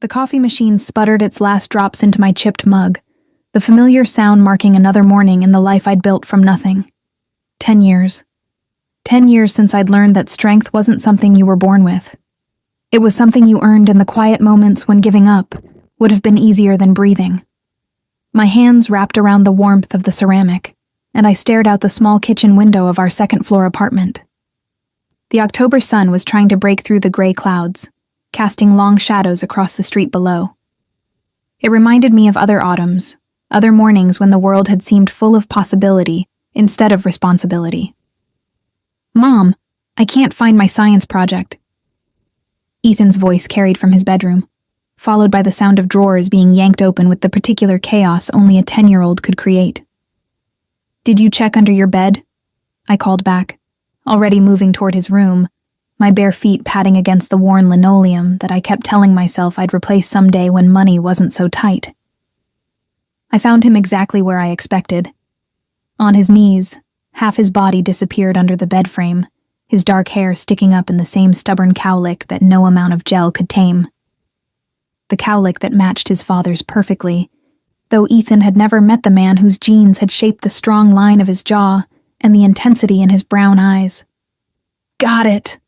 The coffee machine sputtered its last drops into my chipped mug, the familiar sound marking another morning in the life I'd built from nothing. 10 years. 10 years since I'd learned that strength wasn't something you were born with. It was something you earned in the quiet moments when giving up would have been easier than breathing. My hands wrapped around the warmth of the ceramic, and I stared out the small kitchen window of our second-floor apartment. The October sun was trying to break through the gray clouds, casting long shadows across the street below. It reminded me of other autumns, other mornings when the world had seemed full of possibility instead of responsibility. "Mom, I can't find my science project." Ethan's voice carried from his bedroom, followed by the sound of drawers being yanked open with the particular chaos only a 10-year-old could create. "Did you check under your bed?" I called back, already moving toward his room, my bare feet patting against the worn linoleum that I kept telling myself I'd replace someday when money wasn't so tight. I found him exactly where I expected. On his knees, half his body disappeared under the bed frame, his dark hair sticking up in the same stubborn cowlick that no amount of gel could tame. The cowlick that matched his father's perfectly, though Ethan had never met the man whose genes had shaped the strong line of his jaw and the intensity in his brown eyes. "Got it!"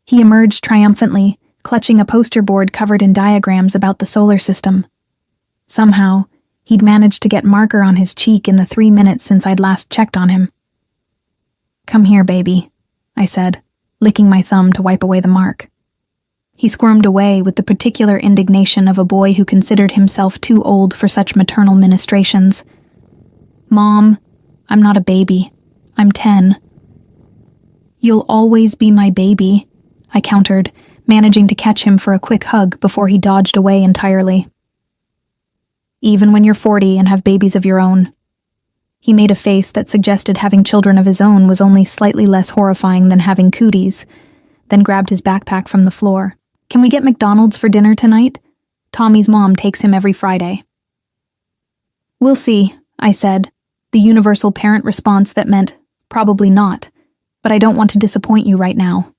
He emerged triumphantly, clutching a poster board covered in diagrams about the solar system. Somehow, he'd managed to get marker on his cheek in the 3 minutes since I'd last checked on him. "Come here, baby," I said, licking my thumb to wipe away the mark. He squirmed away with the particular indignation of a boy who considered himself too old for such maternal ministrations. "Mom, I'm not a baby. I'm 10. "You'll always be my baby," I countered, managing to catch him for a quick hug before he dodged away entirely. "Even when you're 40 and have babies of your own." He made a face that suggested having children of his own was only slightly less horrifying than having cooties, then grabbed his backpack from the floor. "Can we get McDonald's for dinner tonight? Tommy's mom takes him every Friday." "We'll see," I said, the universal parent response that meant, probably not, but I don't want to disappoint you right now.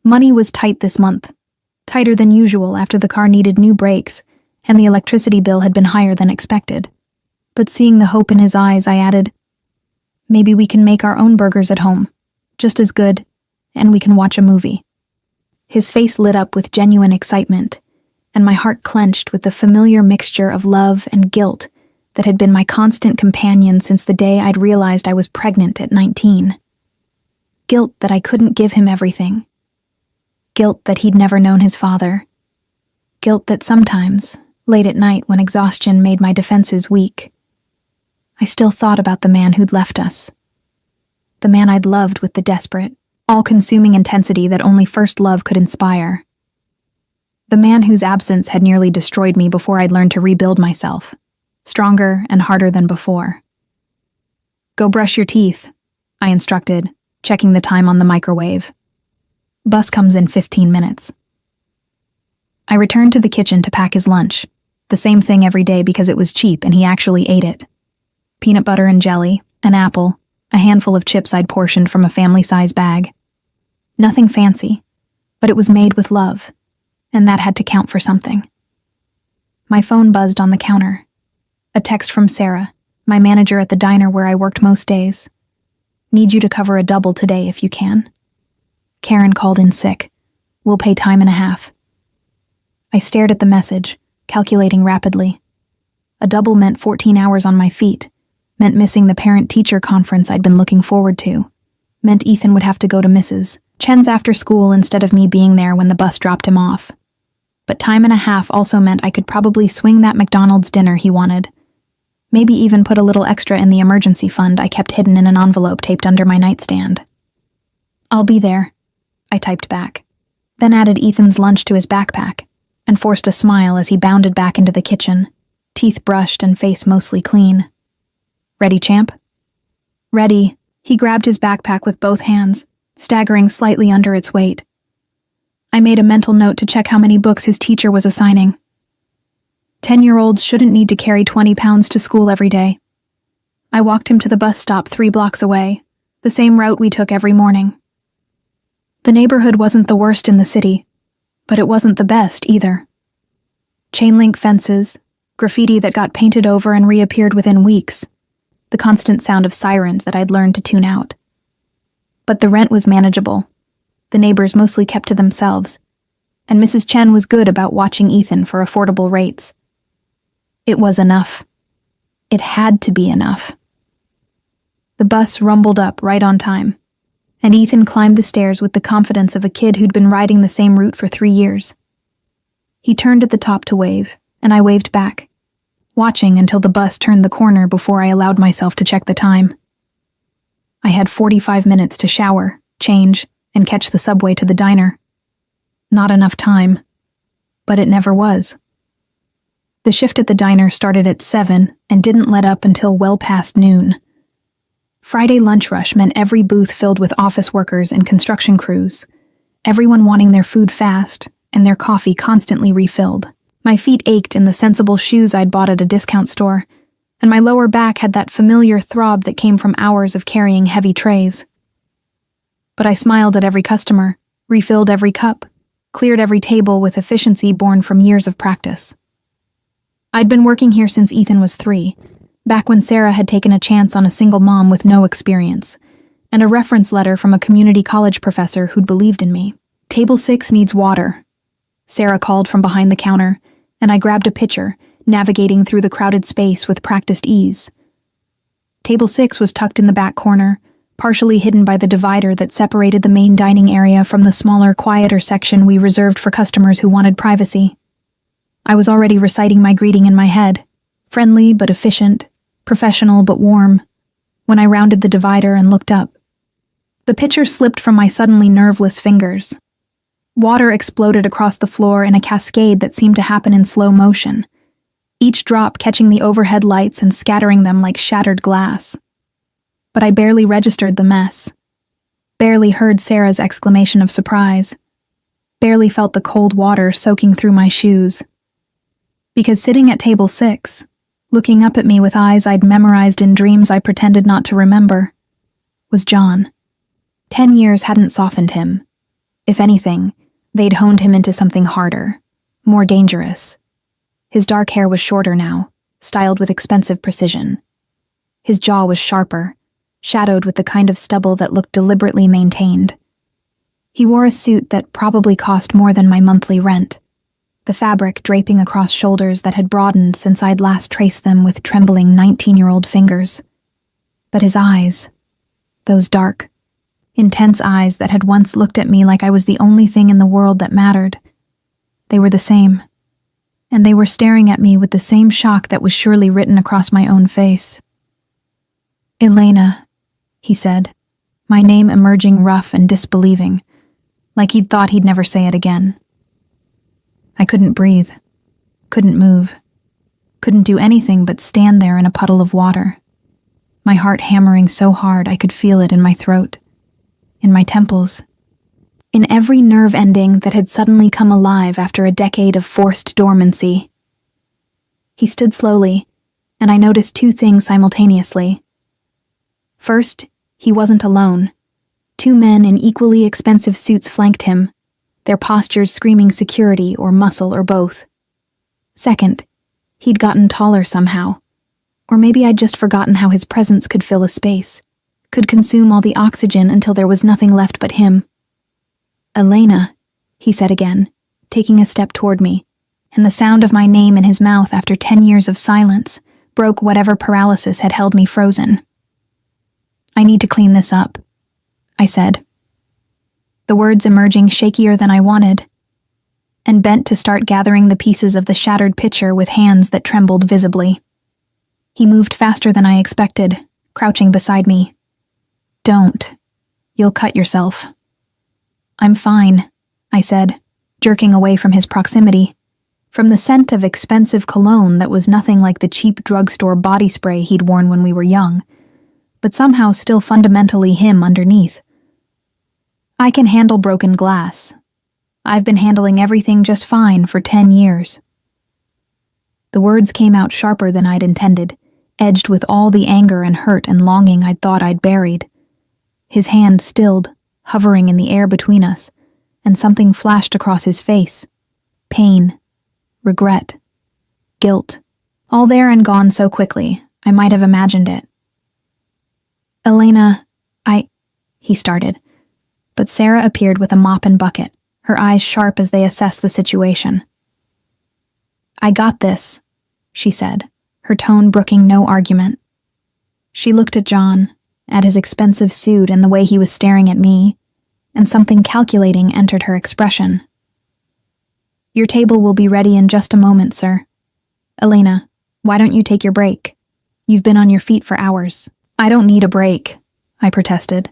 Money was tight this month, tighter than usual after the car needed new brakes, and the electricity bill had been higher than expected. But seeing the hope in his eyes, I added, "Maybe we can make our own burgers at home, just as good, and we can watch a movie." His face lit up with genuine excitement, and my heart clenched with the familiar mixture of love and guilt that had been my constant companion since the day I'd realized I was pregnant at 19. Guilt that I couldn't give him everything. Guilt that he'd never known his father. Guilt that sometimes, late at night when exhaustion made my defenses weak, I still thought about the man who'd left us. The man I'd loved with the desperate, all-consuming intensity that only first love could inspire. The man whose absence had nearly destroyed me before I'd learned to rebuild myself, stronger and harder than before. "Go brush your teeth," I instructed, checking the time on the microwave. "Bus comes in 15 minutes. I returned to the kitchen to pack his lunch, the same thing every day because it was cheap and he actually ate it. Peanut butter and jelly, an apple, a handful of chips I'd portioned from a family-size bag. Nothing fancy, but it was made with love, and that had to count for something. My phone buzzed on the counter. A text from Sarah, my manager at the diner where I worked most days. "Need you to cover a double today if you can. Karen called in sick. We'll pay time and a half." I stared at the message, calculating rapidly. A double meant 14 hours on my feet, meant missing the parent-teacher conference I'd been looking forward to, meant Ethan would have to go to Mrs. Chen's after school instead of me being there when the bus dropped him off. But time and a half also meant I could probably swing that McDonald's dinner he wanted. Maybe even put a little extra in the emergency fund I kept hidden in an envelope taped under my nightstand. "I'll be there," I typed back, then added Ethan's lunch to his backpack, and forced a smile as he bounded back into the kitchen, teeth brushed and face mostly clean. "Ready, champ?" "Ready." He grabbed his backpack with both hands, staggering slightly under its weight. I made a mental note to check how many books his teacher was assigning. 10-year-olds shouldn't need to carry 20 pounds to school every day. I walked him to the bus stop 3 blocks away, the same route we took every morning. The neighborhood wasn't the worst in the city. But it wasn't the best, either. Chain link fences, graffiti that got painted over and reappeared within weeks, the constant sound of sirens that I'd learned to tune out. But the rent was manageable. The neighbors mostly kept to themselves, and Mrs. Chen was good about watching Ethan for affordable rates. It was enough. It had to be enough. The bus rumbled up right on time, and Ethan climbed the stairs with the confidence of a kid who'd been riding the same route for 3 years. He turned at the top to wave, and I waved back, watching until the bus turned the corner before I allowed myself to check the time. I had 45 minutes to shower, change, and catch the subway to the diner. Not enough time, but it never was. The shift at the diner started at 7 and didn't let up until well past noon. Friday lunch rush meant every booth filled with office workers and construction crews, everyone wanting their food fast and their coffee constantly refilled. My feet ached in the sensible shoes I'd bought at a discount store, and my lower back had that familiar throb that came from hours of carrying heavy trays. But I smiled at every customer, refilled every cup, cleared every table with efficiency born from years of practice. I'd been working here since Ethan was 3, back when Sarah had taken a chance on a single mom with no experience, and a reference letter from a community college professor who'd believed in me. "Table 6 needs water," Sarah called from behind the counter, and I grabbed a pitcher, navigating through the crowded space with practiced ease. Table 6 was tucked in the back corner, partially hidden by the divider that separated the main dining area from the smaller, quieter section we reserved for customers who wanted privacy. I was already reciting my greeting in my head, friendly but efficient, professional but warm, when I rounded the divider and looked up. The pitcher slipped from my suddenly nerveless fingers. Water exploded across the floor in a cascade that seemed to happen in slow motion, each drop catching the overhead lights and scattering them like shattered glass. But I barely registered the mess, barely heard Sarah's exclamation of surprise, barely felt the cold water soaking through my shoes. Because sitting at table 6, looking up at me with eyes I'd memorized in dreams I pretended not to remember, was John. 10 years hadn't softened him. If anything, they'd honed him into something harder, more dangerous. His dark hair was shorter now, styled with expensive precision. His jaw was sharper, shadowed with the kind of stubble that looked deliberately maintained. He wore a suit that probably cost more than my monthly rent, the fabric draping across shoulders that had broadened since I'd last traced them with trembling 19-year-old fingers. But his eyes, those dark, intense eyes that had once looked at me like I was the only thing in the world that mattered, they were the same, and they were staring at me with the same shock that was surely written across my own face. "Elena," he said, my name emerging rough and disbelieving, like he'd thought he'd never say it again. I couldn't breathe, couldn't move, couldn't do anything but stand there in a puddle of water, my heart hammering so hard I could feel it in my throat, in my temples, in every nerve ending that had suddenly come alive after a decade of forced dormancy. He stood slowly, and I noticed 2 things simultaneously. First, he wasn't alone. 2 men in equally expensive suits flanked him, their postures screaming security or muscle or both. Second, he'd gotten taller somehow. Or maybe I'd just forgotten how his presence could fill a space, could consume all the oxygen until there was nothing left but him. "Elena," he said again, taking a step toward me, and the sound of my name in his mouth after 10 years of silence broke whatever paralysis had held me frozen. "I need to clean this up," I said, the words emerging shakier than I wanted, and bent to start gathering the pieces of the shattered pitcher with hands that trembled visibly. He moved faster than I expected, crouching beside me. "Don't. You'll cut yourself." "I'm fine," I said, jerking away from his proximity, from the scent of expensive cologne that was nothing like the cheap drugstore body spray he'd worn when we were young, but somehow still fundamentally him underneath. "I can handle broken glass. I've been handling everything just fine for 10 years. The words came out sharper than I'd intended, edged with all the anger and hurt and longing I'd thought I'd buried. His hand stilled, hovering in the air between us, and something flashed across his face. Pain, regret, guilt, all there and gone so quickly, I might have imagined it. "Elena, he started, but Sarah appeared with a mop and bucket, her eyes sharp as they assessed the situation. "I got this," she said, her tone brooking no argument. She looked at John, at his expensive suit and the way he was staring at me, and something calculating entered her expression. "Your table will be ready in just a moment, sir. Elena, why don't you take your break? You've been on your feet for hours." "I don't need a break," I protested,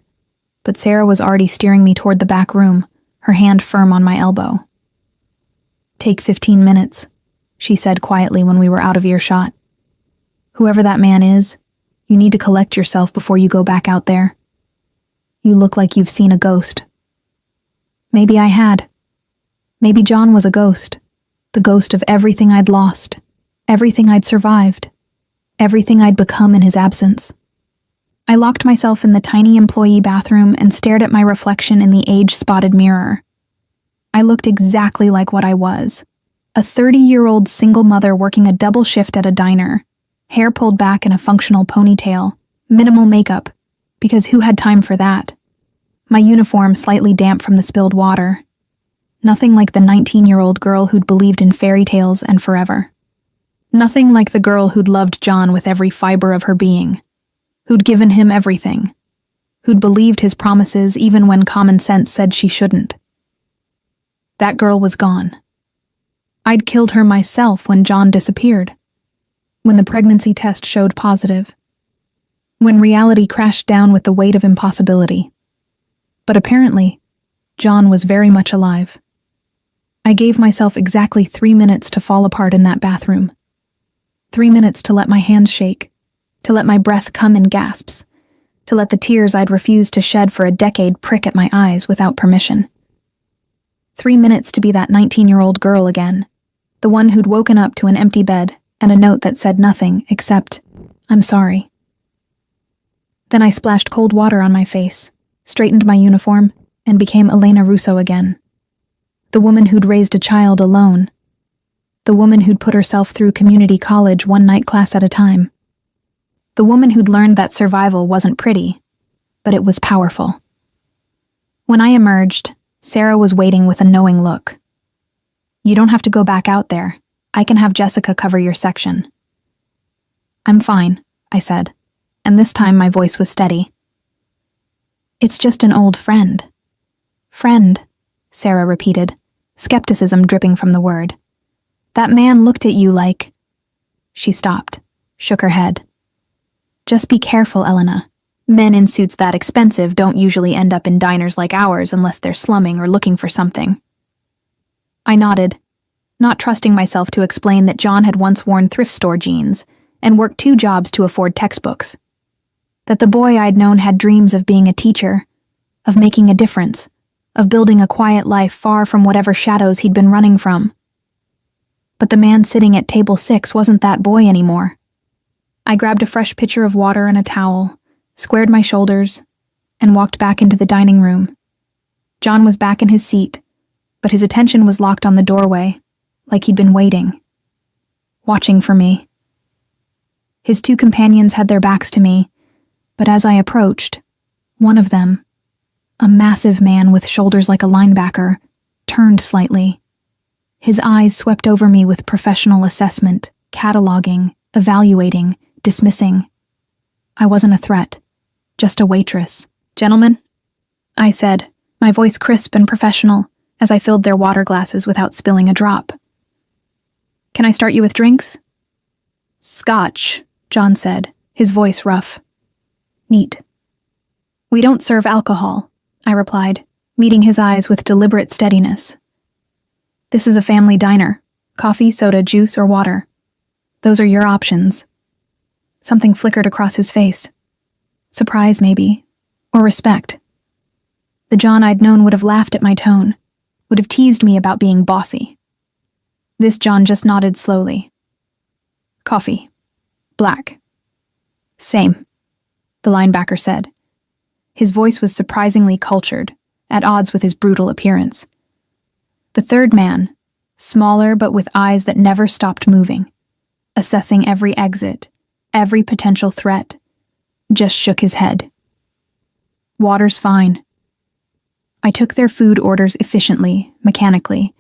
but Sarah was already steering me toward the back room, her hand firm on my elbow. "Take 15 minutes, she said quietly when we were out of earshot. "Whoever that man is, you need to collect yourself before you go back out there. You look like you've seen a ghost." Maybe I had. Maybe John was a ghost. The ghost of everything I'd lost, everything I'd survived, everything I'd become in his absence. I locked myself in the tiny employee bathroom and stared at my reflection in the age-spotted mirror. I looked exactly like what I was, a 30-year-old single mother working a double shift at a diner, hair pulled back in a functional ponytail, minimal makeup, because who had time for that? My uniform slightly damp from the spilled water. Nothing like the 19-year-old girl who'd believed in fairy tales and forever. Nothing like the girl who'd loved John with every fiber of her being, who'd given him everything, who'd believed his promises even when common sense said she shouldn't. That girl was gone. I'd killed her myself when John disappeared, when the pregnancy test showed positive, when reality crashed down with the weight of impossibility. But apparently, John was very much alive. I gave myself exactly 3 minutes to fall apart in that bathroom. 3 minutes to let my hands shake, to let my breath come in gasps, to let the tears I'd refused to shed for a decade prick at my eyes without permission. 3 minutes to be that 19-year-old girl again, the one who'd woken up to an empty bed and a note that said nothing except, "I'm sorry." Then I splashed cold water on my face, straightened my uniform, and became Elena Russo again. The woman who'd raised a child alone. The woman who'd put herself through community college one night class at a time. The woman who'd learned that survival wasn't pretty, but it was powerful. When I emerged, Sarah was waiting with a knowing look. "You don't have to go back out there. I can have Jessica cover your section." "I'm fine," I said, and this time my voice was steady. "It's just an old friend." "Friend," Sarah repeated, skepticism dripping from the word. "That man looked at you like—" She stopped, shook her head. "Just be careful, Elena. Men in suits that expensive don't usually end up in diners like ours unless they're slumming or looking for something." I nodded, not trusting myself to explain that John had once worn thrift store jeans and worked 2 jobs to afford textbooks. That the boy I'd known had dreams of being a teacher, of making a difference, of building a quiet life far from whatever shadows he'd been running from. But the man sitting at table 6 wasn't that boy anymore. I grabbed a fresh pitcher of water and a towel, squared my shoulders, and walked back into the dining room. John was back in his seat, but his attention was locked on the doorway, like he'd been waiting, watching for me. His 2 companions had their backs to me, but as I approached, one of them, a massive man with shoulders like a linebacker, turned slightly. His eyes swept over me with professional assessment, cataloging, evaluating, dismissing. I wasn't a threat, just a waitress. "Gentlemen," I said, my voice crisp and professional, as I filled their water glasses without spilling a drop. "Can I start you with drinks?" "Scotch," John said, his voice rough. "Neat." "We don't serve alcohol," I replied, meeting his eyes with deliberate steadiness. "This is a family diner. Coffee, soda, juice, or water. Those are your options." Something flickered across his face. Surprise, maybe, or respect. The John I'd known would have laughed at my tone, would have teased me about being bossy. This John just nodded slowly. "Coffee. Black." "Same," the linebacker said. His voice was surprisingly cultured, at odds with his brutal appearance. The third man, smaller but with eyes that never stopped moving, assessing every exit, every potential threat, just shook his head. "Water's fine." I took their food orders efficiently, mechanically,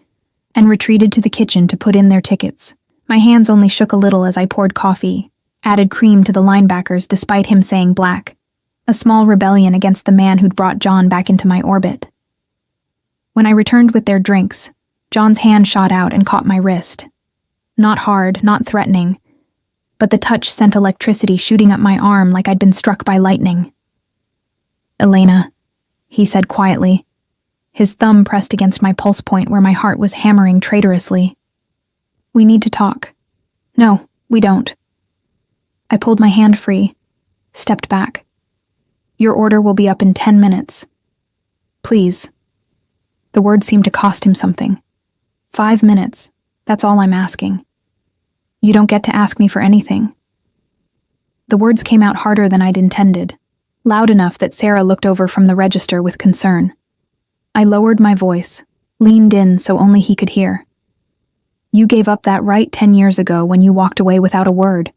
and retreated to the kitchen to put in their tickets. My hands only shook a little as I poured coffee, added cream to the linebackers despite him saying black, a small rebellion against the man who'd brought John back into my orbit. When I returned with their drinks, John's hand shot out and caught my wrist. Not hard, not threatening, but the touch sent electricity shooting up my arm like I'd been struck by lightning. "Elena," he said quietly, his thumb pressed against my pulse point where my heart was hammering traitorously. "We need to talk." "No, we don't." I pulled my hand free, stepped back. "Your order will be up in 10 minutes. Please." The word seemed to cost him something. 5 minutes, that's all I'm asking. You don't get to ask me for anything. The words came out harder than I'd intended, loud enough that Sarah looked over from the register with concern. I lowered my voice, leaned in so only he could hear. "You gave up that right 10 years ago when you walked away without a word,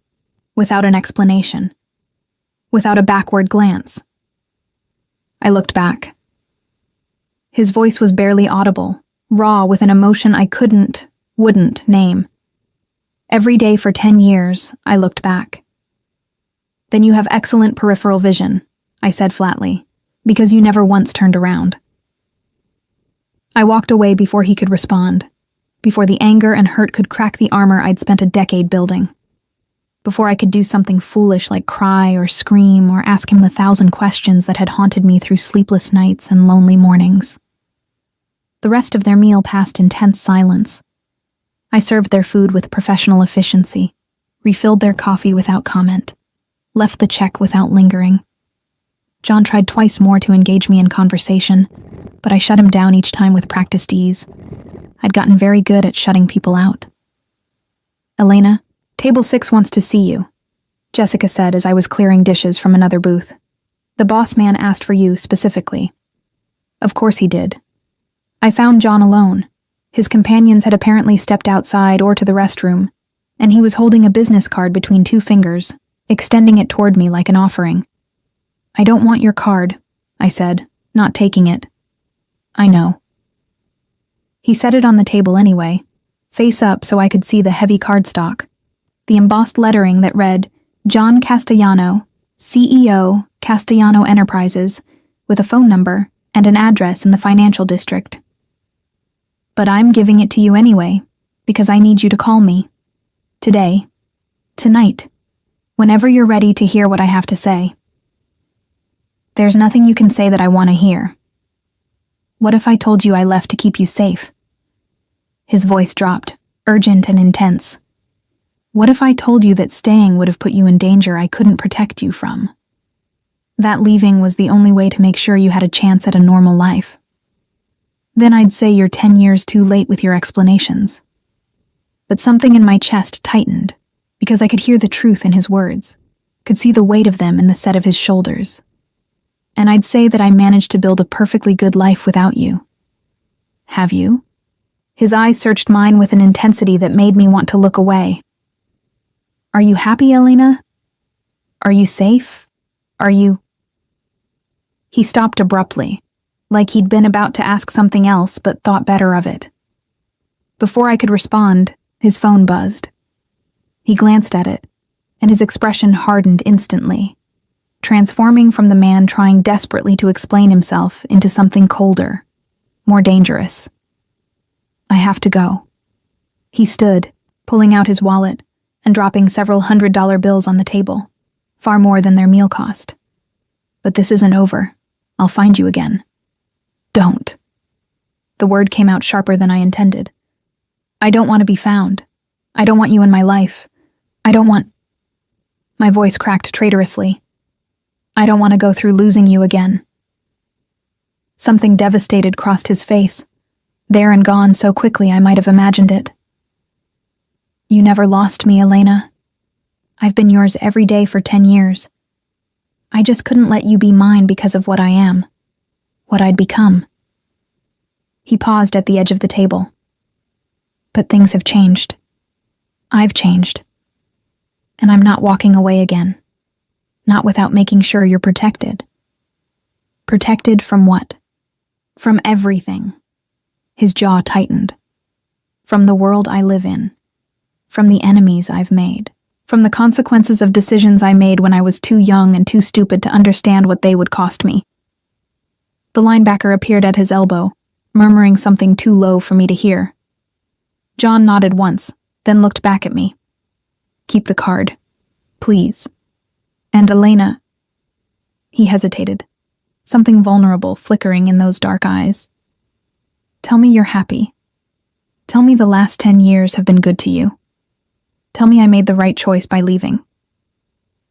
without an explanation, without a backward glance." I looked back. His voice was barely audible, raw with an emotion I wouldn't name. Every day for 10 years, I looked back. "Then you have excellent peripheral vision," I said flatly, "because you never once turned around." I walked away before he could respond, before the anger and hurt could crack the armor I'd spent a decade building, before I could do something foolish like cry or scream or ask him the 1,000 questions that had haunted me through sleepless nights and lonely mornings. The rest of their meal passed in tense silence. I served their food with professional efficiency, refilled their coffee without comment, left the check without lingering. John tried twice more to engage me in conversation, but I shut him down each time with practiced ease. I'd gotten very good at shutting people out. "Elena, table 6 wants to see you," Jessica said as I was clearing dishes from another booth. "The boss man asked for you specifically." Of course he did. I found John alone. His companions had apparently stepped outside or to the restroom, and he was holding a business card between 2 fingers, extending it toward me like an offering. "I don't want your card," I said, not taking it. "I know." He set it on the table anyway, face up so I could see the heavy cardstock, the embossed lettering that read, "John Castellano, CEO, Castellano Enterprises," with a phone number and an address in the financial district. "But I'm giving it to you anyway, because I need you to call me. Today. Tonight. Whenever you're ready to hear what I have to say." "There's nothing you can say that I want to hear." "What if I told you I left to keep you safe?" His voice dropped, urgent and intense. "What if I told you that staying would have put you in danger I couldn't protect you from? That leaving was the only way to make sure you had a chance at a normal life? Then I'd say you're 10 years too late with your explanations." But something in my chest tightened, because I could hear the truth in his words, could see the weight of them in the set of his shoulders. And I'd say that I managed to build a perfectly good life without you. "Have you?" His eyes searched mine with an intensity that made me want to look away. "Are you happy, Elena? Are you safe? Are you—" He stopped abruptly, like he'd been about to ask something else but thought better of it. Before I could respond, his phone buzzed. He glanced at it, and his expression hardened instantly, transforming from the man trying desperately to explain himself into something colder, more dangerous. "I have to go." He stood, pulling out his wallet and dropping several $100 bills on the table, far more than their meal cost. "But this isn't over. I'll find you again." "Don't." The word came out sharper than I intended. "I don't want to be found. I don't want you in my life. I don't want—" My voice cracked traitorously. "I don't want to go through losing you again." Something devastated crossed his face, there and gone so quickly I might have imagined it. "You never lost me, Elena. I've been yours every day for 10 years. I just couldn't let you be mine because of what I am, what I'd become." He paused at the edge of the table. But things have changed. I've changed. And I'm not walking away again. Not without making sure you're protected. Protected from what? From everything. His jaw tightened. From the world I live in. From the enemies I've made. From the consequences of decisions I made when I was too young and too stupid to understand what they would cost me. The linebacker appeared at his elbow, murmuring something too low for me to hear. John nodded once, then looked back at me. Keep the card, please. And Elena. He hesitated, something vulnerable flickering in those dark eyes. Tell me you're happy. Tell me the last 10 years have been good to you. Tell me I made the right choice by leaving.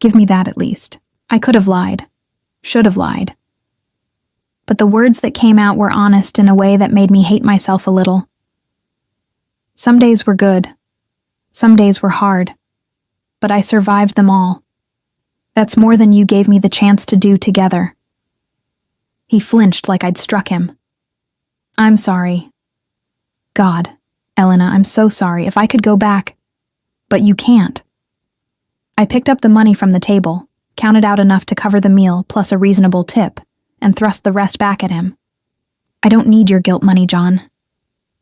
Give me that at least. I could have lied. Should have lied. But the words that came out were honest in a way that made me hate myself a little. Some days were good. Some days were hard. But I survived them all. That's more than you gave me the chance to do together. He flinched like I'd struck him. I'm sorry. God, Elena, I'm so sorry. If I could go back. But you can't. I picked up the money from the table, counted out enough to cover the meal plus a reasonable tip, and thrust the rest back at him. I don't need your guilt money, John.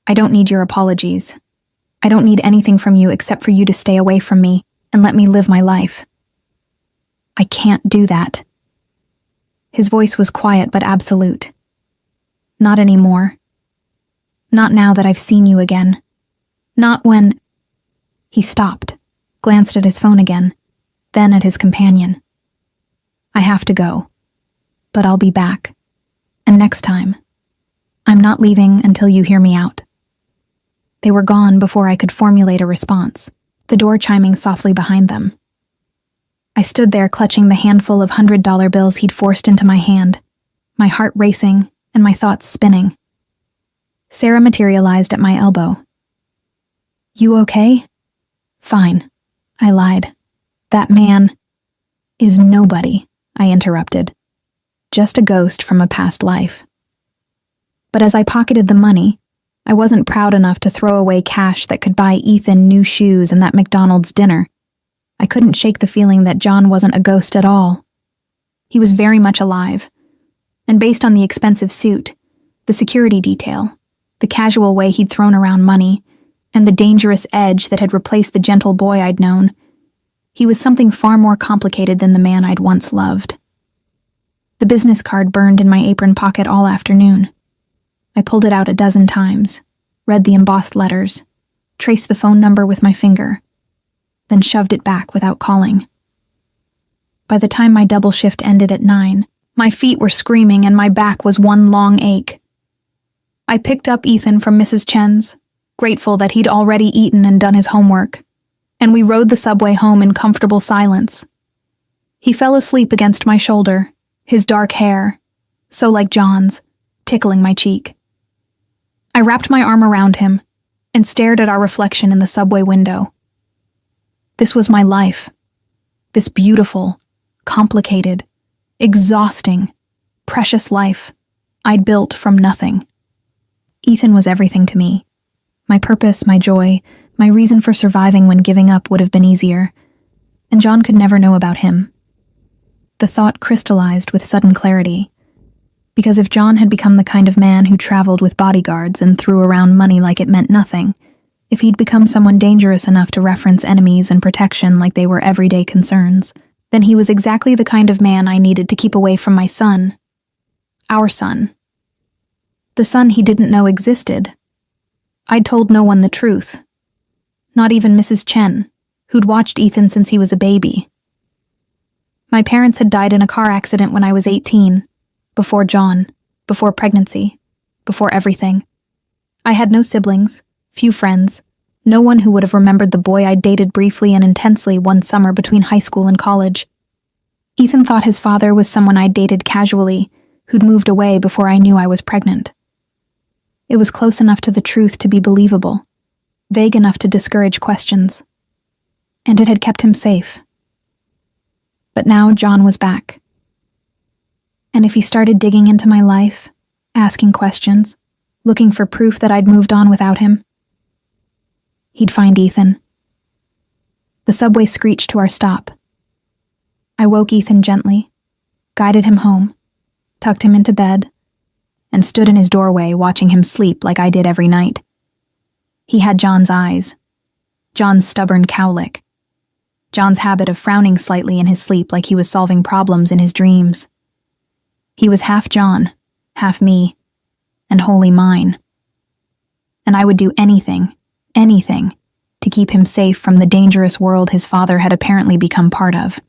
I don't need your apologies. I don't need anything from you except for you to stay away from me and let me live my life. I can't do that. His voice was quiet but absolute. Not anymore. Not now that I've seen you again. Not when... He stopped, glanced at his phone again, then at his companion. I have to go, but I'll be back. And next time, I'm not leaving until you hear me out. They were gone before I could formulate a response, the door chiming softly behind them. I stood there clutching the handful of $100 bills he'd forced into my hand, my heart racing and my thoughts spinning. Sarah materialized at my elbow. You okay? Fine, I lied. That man is nobody, I interrupted. Just a ghost from a past life. But as I pocketed the money, I wasn't proud enough to throw away cash that could buy Ethan new shoes and that McDonald's dinner. I couldn't shake the feeling that John wasn't a ghost at all. He was very much alive. And based on the expensive suit, the security detail, the casual way he'd thrown around money, and the dangerous edge that had replaced the gentle boy I'd known, he was something far more complicated than the man I'd once loved. The business card burned in my apron pocket all afternoon. I pulled it out a dozen times, read the embossed letters, traced the phone number with my finger, then shoved it back without calling. By the time my double shift ended at 9, my feet were screaming and my back was one long ache. I picked up Ethan from Mrs. Chen's, grateful that he'd already eaten and done his homework, and we rode the subway home in comfortable silence. He fell asleep against my shoulder, his dark hair, so like John's, tickling my cheek. I wrapped my arm around him and stared at our reflection in the subway window. This was my life. This beautiful, complicated, exhausting, precious life I'd built from nothing. Ethan was everything to me. My purpose, my joy, my reason for surviving when giving up would have been easier, and John could never know about him. The thought crystallized with sudden clarity, because if John had become the kind of man who traveled with bodyguards and threw around money like it meant nothing, if he'd become someone dangerous enough to reference enemies and protection like they were everyday concerns, then he was exactly the kind of man I needed to keep away from my son. Our son. The son he didn't know existed. I'd told no one the truth. Not even Mrs. Chen, who'd watched Ethan since he was a baby. My parents had died in a car accident when I was 18, before John, before pregnancy, before everything. I had no siblings, few friends, no one who would have remembered the boy I'd dated briefly and intensely one summer between high school and college. Ethan thought his father was someone I'd dated casually, who'd moved away before I knew I was pregnant. It was close enough to the truth to be believable, vague enough to discourage questions. And it had kept him safe. But now John was back. And if he started digging into my life, asking questions, looking for proof that I'd moved on without him. He'd find Ethan. The subway screeched to our stop. I woke Ethan gently, guided him home, tucked him into bed, and stood in his doorway watching him sleep like I did every night. He had John's eyes, John's stubborn cowlick, John's habit of frowning slightly in his sleep like he was solving problems in his dreams. He was half John, half me, and wholly mine. And I would do anything, to keep him safe from the dangerous world his father had apparently become part of.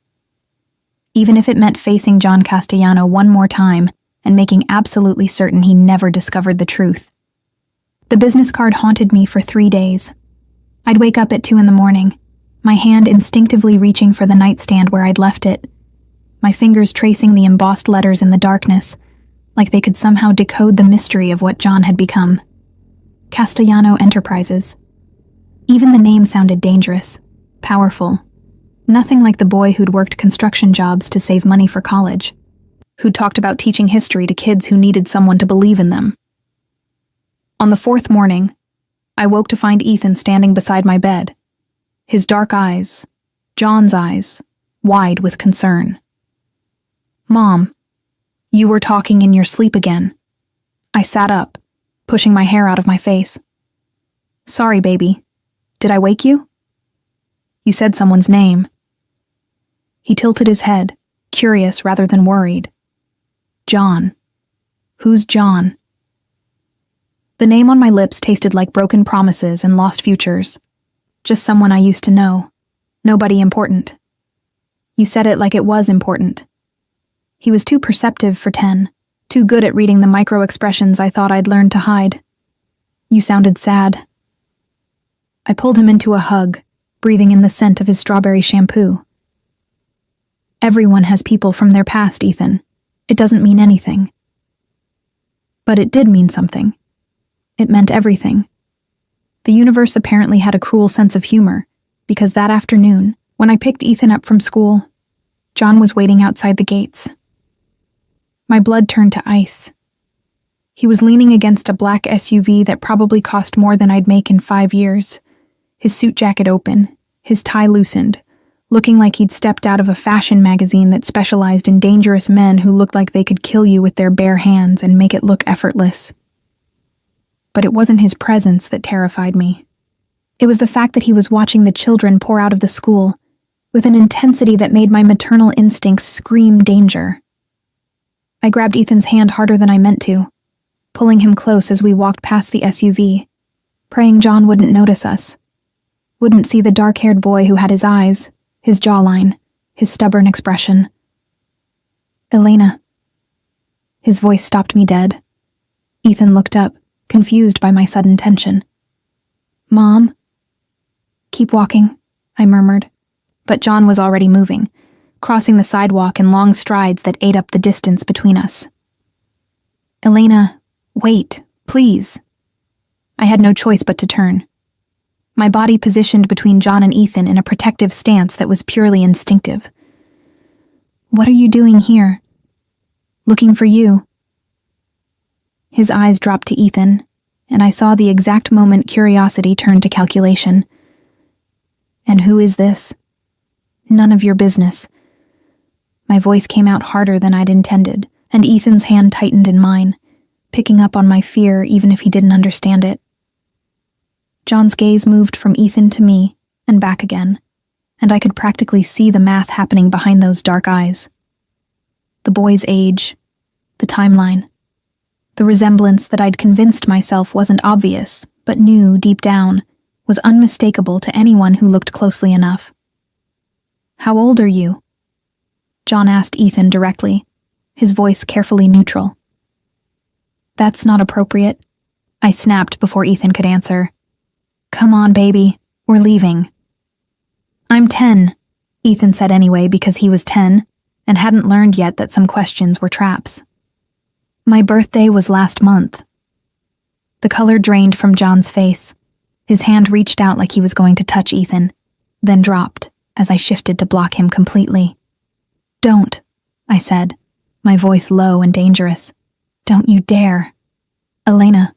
Even if it meant facing John Castellano one more time and making absolutely certain he never discovered the truth. The business card haunted me for 3 days. I'd wake up at 2 a.m, my hand instinctively reaching for the nightstand where I'd left it, my fingers tracing the embossed letters in the darkness, like they could somehow decode the mystery of what John had become. Castellano Enterprises. Even the name sounded dangerous, powerful. Nothing like the boy who'd worked construction jobs to save money for college, who'd talked about teaching history to kids who needed someone to believe in them. On the 4th morning, I woke to find Ethan standing beside my bed, his dark eyes, John's eyes, wide with concern. "Mom, you were talking in your sleep again." I sat up, pushing my hair out of my face. "Sorry, baby. Did I wake you?" "You said someone's name." He tilted his head, curious rather than worried. "John. Who's John?" The name on my lips tasted like broken promises and lost futures. Just someone I used to know. Nobody important. You said it like it was important. He was too perceptive for 10, too good at reading the micro-expressions I thought I'd learned to hide. You sounded sad. I pulled him into a hug, breathing in the scent of his strawberry shampoo. Everyone has people from their past, Ethan. It doesn't mean anything. But it did mean something. It meant everything. The universe apparently had a cruel sense of humor, because that afternoon, when I picked Ethan up from school, John was waiting outside the gates. My blood turned to ice. He was leaning against a black SUV that probably cost more than I'd make in 5 years, his suit jacket open, his tie loosened, looking like he'd stepped out of a fashion magazine that specialized in dangerous men who looked like they could kill you with their bare hands and make it look effortless. But it wasn't his presence that terrified me. It was the fact that he was watching the children pour out of the school with an intensity that made my maternal instincts scream danger. I grabbed Ethan's hand harder than I meant to, pulling him close as we walked past the SUV, praying John wouldn't notice us, wouldn't see the dark-haired boy who had his eyes, his jawline, his stubborn expression. "Elena." His voice stopped me dead. Ethan looked up, confused by my sudden tension. "Mom?" "Keep walking," I murmured. But John was already moving, crossing the sidewalk in long strides that ate up the distance between us. "Elena, wait, please." I had no choice but to turn. My body positioned between John and Ethan in a protective stance that was purely instinctive. "What are you doing here?" "Looking for you." His eyes dropped to Ethan, and I saw the exact moment curiosity turned to calculation. "And who is this?" "None of your business." My voice came out harder than I'd intended, and Ethan's hand tightened in mine, picking up on my fear even if he didn't understand it. John's gaze moved from Ethan to me, and back again, and I could practically see the math happening behind those dark eyes. The boy's age, the timeline, the resemblance that I'd convinced myself wasn't obvious, but knew deep down, was unmistakable to anyone who looked closely enough. "How old are you?" John asked Ethan directly, his voice carefully neutral. "That's not appropriate," I snapped before Ethan could answer. "Come on, baby, we're leaving." "I'm 10, Ethan said anyway because he was 10, and hadn't learned yet that some questions were traps. "My birthday was last month." The color drained from John's face. His hand reached out like he was going to touch Ethan, then dropped as I shifted to block him completely. "Don't," I said, my voice low and dangerous. "Don't you dare." "Elena,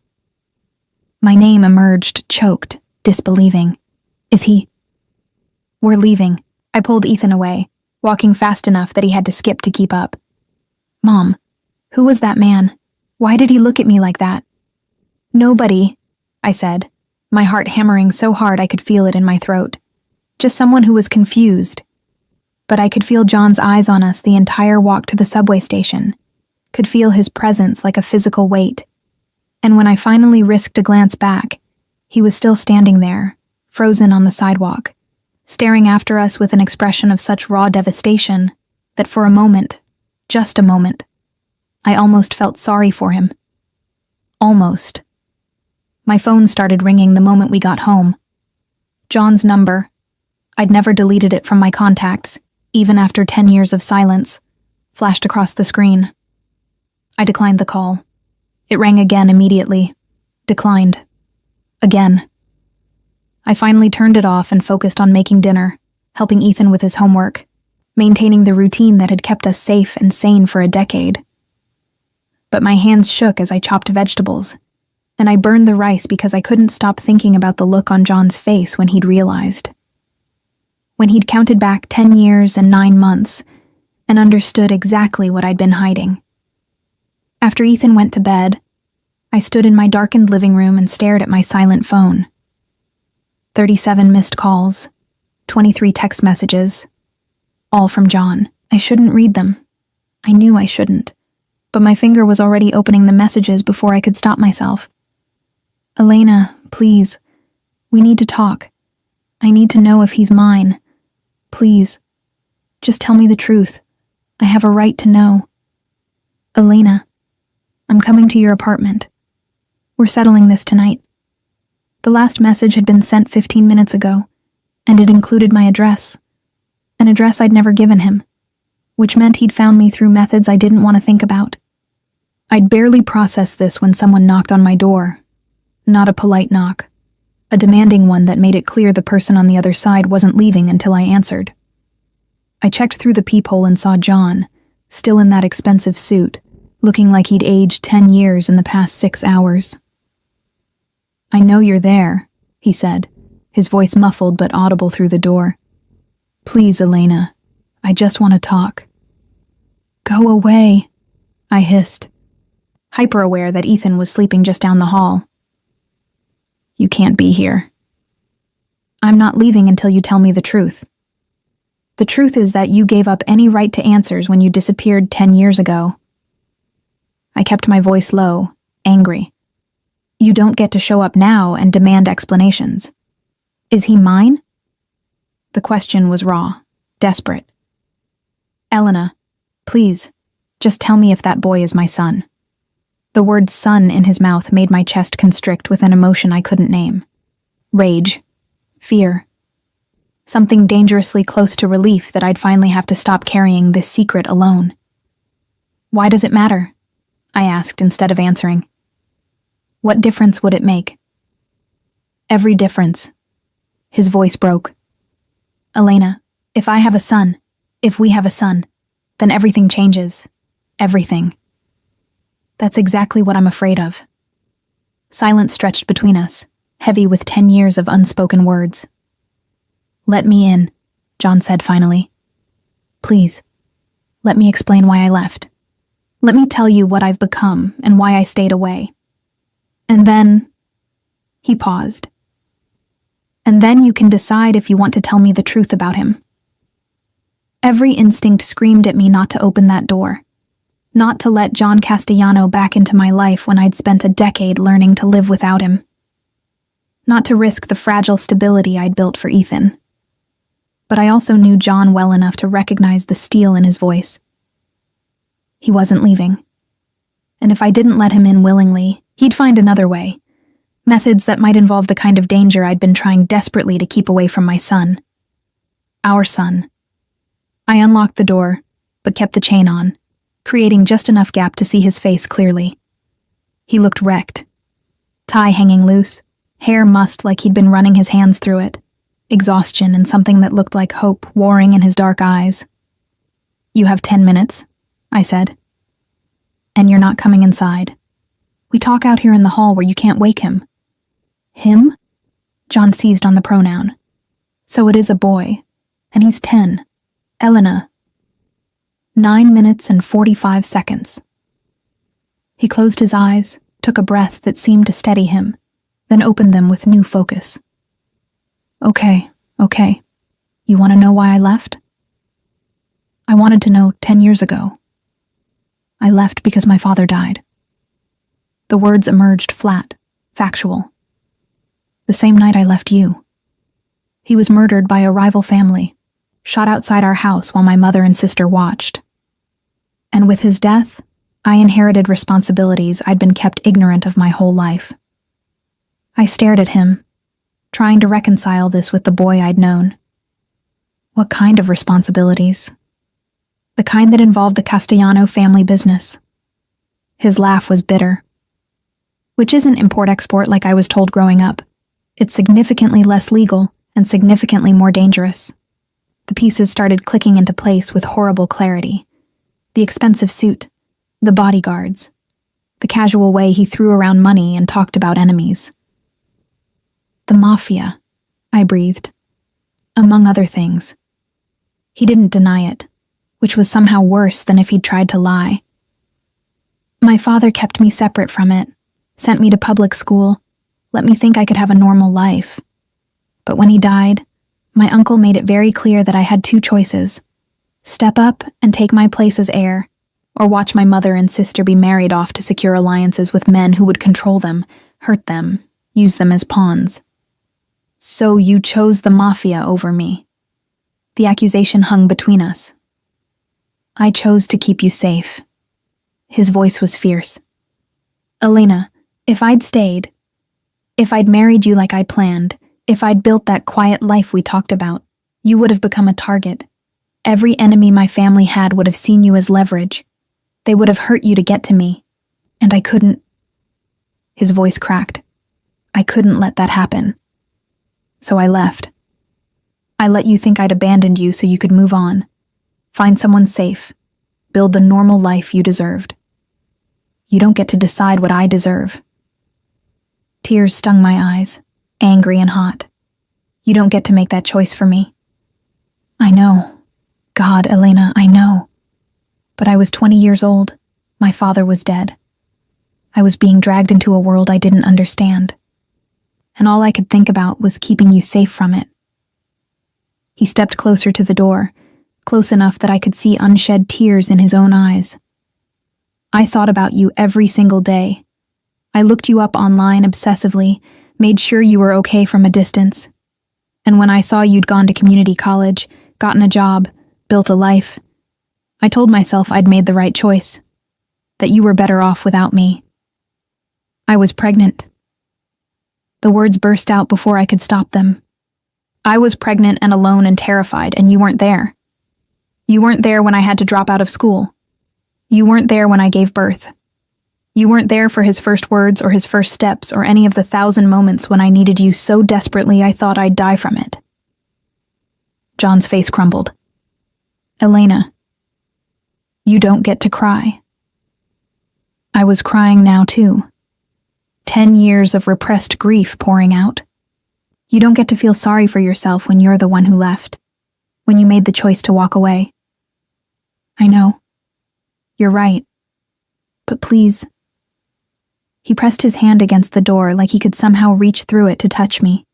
My name emerged, choked, disbelieving. Is he? We're leaving. I pulled Ethan away, walking fast enough that he had to skip to keep up. Mom, who was that man? Why did he look at me like that? Nobody, I said, my heart hammering so hard I could feel it in my throat. Just someone who was confused. But I could feel John's eyes on us the entire walk to the subway station, could feel his presence like a physical weight. And when I finally risked a glance back, he was still standing there, frozen on the sidewalk, staring after us with an expression of such raw devastation that for a moment, just a moment, I almost felt sorry for him. Almost. My phone started ringing the moment we got home. John's number. I'd never deleted it from my contacts, even after 10 years of silence, flashed across the screen. I declined the call. It rang again immediately. Declined. Again. I finally turned it off and focused on making dinner, helping Ethan with his homework, maintaining the routine that had kept us safe and sane for a decade. But my hands shook as I chopped vegetables, and I burned the rice because I couldn't stop thinking about the look on John's face when he'd realized. When he'd counted back 10 years and 9 months and understood exactly what I'd been hiding. After Ethan went to bed, I stood in my darkened living room and stared at my silent phone. 37 missed calls, 23 text messages, all from John. I shouldn't read them. I knew I shouldn't, but my finger was already opening the messages before I could stop myself. Elena, please, we need to talk. I need to know if he's mine. Please, just tell me the truth. I have a right to know. Elena, I'm coming to your apartment. We're settling this tonight. The last message had been sent 15 minutes ago, and it included my address, an address I'd never given him, which meant he'd found me through methods I didn't want to think about. I'd barely processed this when someone knocked on my door. Not a polite knock, a demanding one that made it clear the person on the other side wasn't leaving until I answered. I checked through the peephole and saw John, still in that expensive suit, looking like he'd aged 10 years in the past 6 hours. I know you're there, he said, his voice muffled but audible through the door. Please, Elena, I just want to talk. Go away, I hissed, hyper-aware that Ethan was sleeping just down the hall. You can't be here. I'm not leaving until you tell me the truth. The truth is that you gave up any right to answers when you disappeared 10 years ago. I kept my voice low, angry. You don't get to show up now and demand explanations. Is he mine? The question was raw, desperate. Elena, please, just tell me if that boy is my son. The word son in his mouth made my chest constrict with an emotion I couldn't name. Rage. Fear. Something dangerously close to relief that I'd finally have to stop carrying this secret alone. Why does it matter? I asked instead of answering. What difference would it make? Every difference. His voice broke. Elena, if I have a son, if we have a son, then everything changes. Everything. That's exactly what I'm afraid of. Silence stretched between us, heavy with 10 years of unspoken words. Let me in, John said finally. Please, let me explain why I left. Let me tell you what I've become and why I stayed away. And then, he paused. And then you can decide if you want to tell me the truth about him. Every instinct screamed at me not to open that door, not to let John Castellano back into my life when I'd spent a decade learning to live without him. Not to risk the fragile stability I'd built for Ethan. But I also knew John well enough to recognize the steel in his voice. He wasn't leaving. And if I didn't let him in willingly, he'd find another way. Methods that might involve the kind of danger I'd been trying desperately to keep away from my son. Our son. I unlocked the door, but kept the chain on, creating just enough gap to see his face clearly. He looked wrecked. Tie hanging loose, hair mussed like he'd been running his hands through it, exhaustion and something that looked like hope warring in his dark eyes. You have 10 minutes, I said. And you're not coming inside. We talk out here in the hall where you can't wake him. Him? John seized on the pronoun. So it is a boy, and he's 10. Elena. 9 minutes and 45 seconds. He closed his eyes, took a breath that seemed to steady him, then opened them with new focus. Okay. You want to know why I left? I wanted to know 10 years ago. I left because my father died. The words emerged flat, factual. The same night I left you. He was murdered by a rival family, shot outside our house while my mother and sister watched. And with his death, I inherited responsibilities I'd been kept ignorant of my whole life. I stared at him, trying to reconcile this with the boy I'd known. What kind of responsibilities? The kind that involved the Castellano family business. His laugh was bitter. Which isn't import-export like I was told growing up. It's significantly less legal and significantly more dangerous. The pieces started clicking into place with horrible clarity. The expensive suit, the bodyguards, the casual way he threw around money and talked about enemies. The Mafia, I breathed. Among other things. He didn't deny it, which was somehow worse than if he'd tried to lie. My father kept me separate from it, sent me to public school, let me think I could have a normal life. But when he died, my uncle made it very clear that I had two choices: step up and take my place as heir, or watch my mother and sister be married off to secure alliances with men who would control them, hurt them, use them as pawns. So you chose the Mafia over me. The accusation hung between us. I chose to keep you safe. His voice was fierce. Elena, if I'd stayed, if I'd married you like I planned, if I'd built that quiet life we talked about, you would have become a target. Every enemy my family had would have seen you as leverage. They would have hurt you to get to me. And I couldn't. His voice cracked. I couldn't let that happen. So I left. I let you think I'd abandoned you so you could move on. Find someone safe. Build the normal life you deserved. You don't get to decide what I deserve. Tears stung my eyes, angry and hot. You don't get to make that choice for me. I know. God, Elena, I know. But I was 20 years old. My father was dead. I was being dragged into a world I didn't understand. And all I could think about was keeping you safe from it. He stepped closer to the door, close enough that I could see unshed tears in his own eyes. I thought about you every single day. I looked you up online obsessively, made sure you were okay from a distance. And when I saw you'd gone to community college, gotten a job, built a life, I told myself I'd made the right choice, that you were better off without me. I was pregnant. The words burst out before I could stop them. I was pregnant and alone and terrified, and you weren't there. You weren't there when I had to drop out of school. You weren't there when I gave birth. You weren't there for his first words or his first steps or any of the 1,000 moments when I needed you so desperately I thought I'd die from it. John's face crumbled. Elena, you don't get to cry. I was crying now too. 10 years of repressed grief pouring out. You don't get to feel sorry for yourself when you're the one who left, when you made the choice to walk away. I know. You're right. But please. He pressed his hand against the door like he could somehow reach through it to touch me.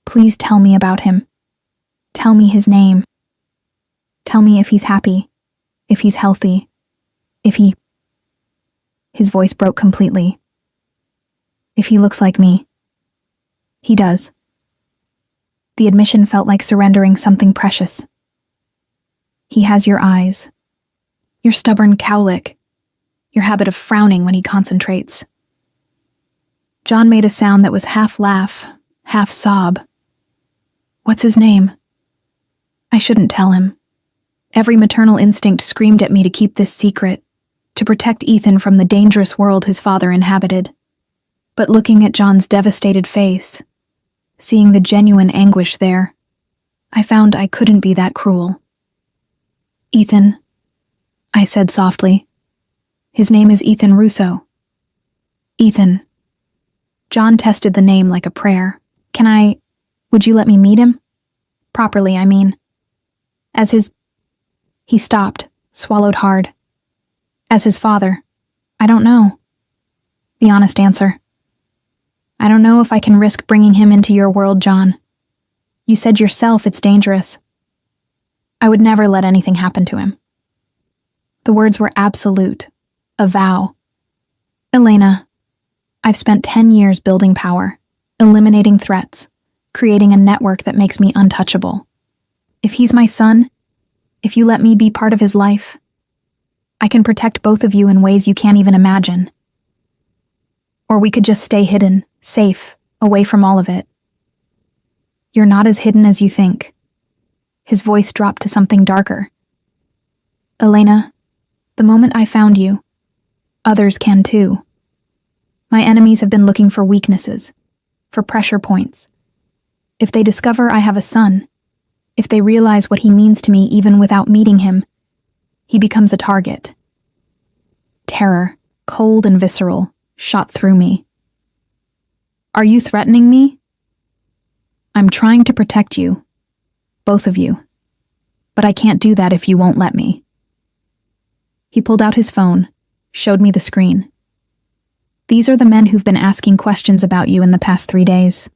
Please tell me about him. Tell me his name. Tell me if he's happy, if he's healthy, if he... His voice broke completely. If he looks like me. He does. The admission felt like surrendering something precious. He has your eyes. Your stubborn cowlick. Your habit of frowning when he concentrates. John made a sound that was half laugh, half sob. What's his name? I shouldn't tell him. Every maternal instinct screamed at me to keep this secret, to protect Ethan from the dangerous world his father inhabited. But looking at John's devastated face, seeing the genuine anguish there, I found I couldn't be that cruel. Ethan, I said softly. His name is Ethan Russo. Ethan. John tested the name like a prayer. Would you let me meet him? Properly, I mean. He stopped, swallowed hard. As his father, I don't know. The honest answer. I don't know if I can risk bringing him into your world, John. You said yourself it's dangerous. I would never let anything happen to him. The words were absolute, a vow. Elena, I've spent 10 years building power, eliminating threats, creating a network that makes me untouchable. If he's my son, if you let me be part of his life, I can protect both of you in ways you can't even imagine. Or we could just stay hidden, safe, away from all of it. You're not as hidden as you think. His voice dropped to something darker. Elena, the moment I found you, others can too. My enemies have been looking for weaknesses, for pressure points. If they discover I have a son, if they realize what he means to me even without meeting him, he becomes a target. Terror, cold and visceral, shot through me. Are you threatening me? I'm trying to protect you, both of you, but I can't do that if you won't let me. He pulled out his phone, showed me the screen. These are the men who've been asking questions about you in the past 3 days.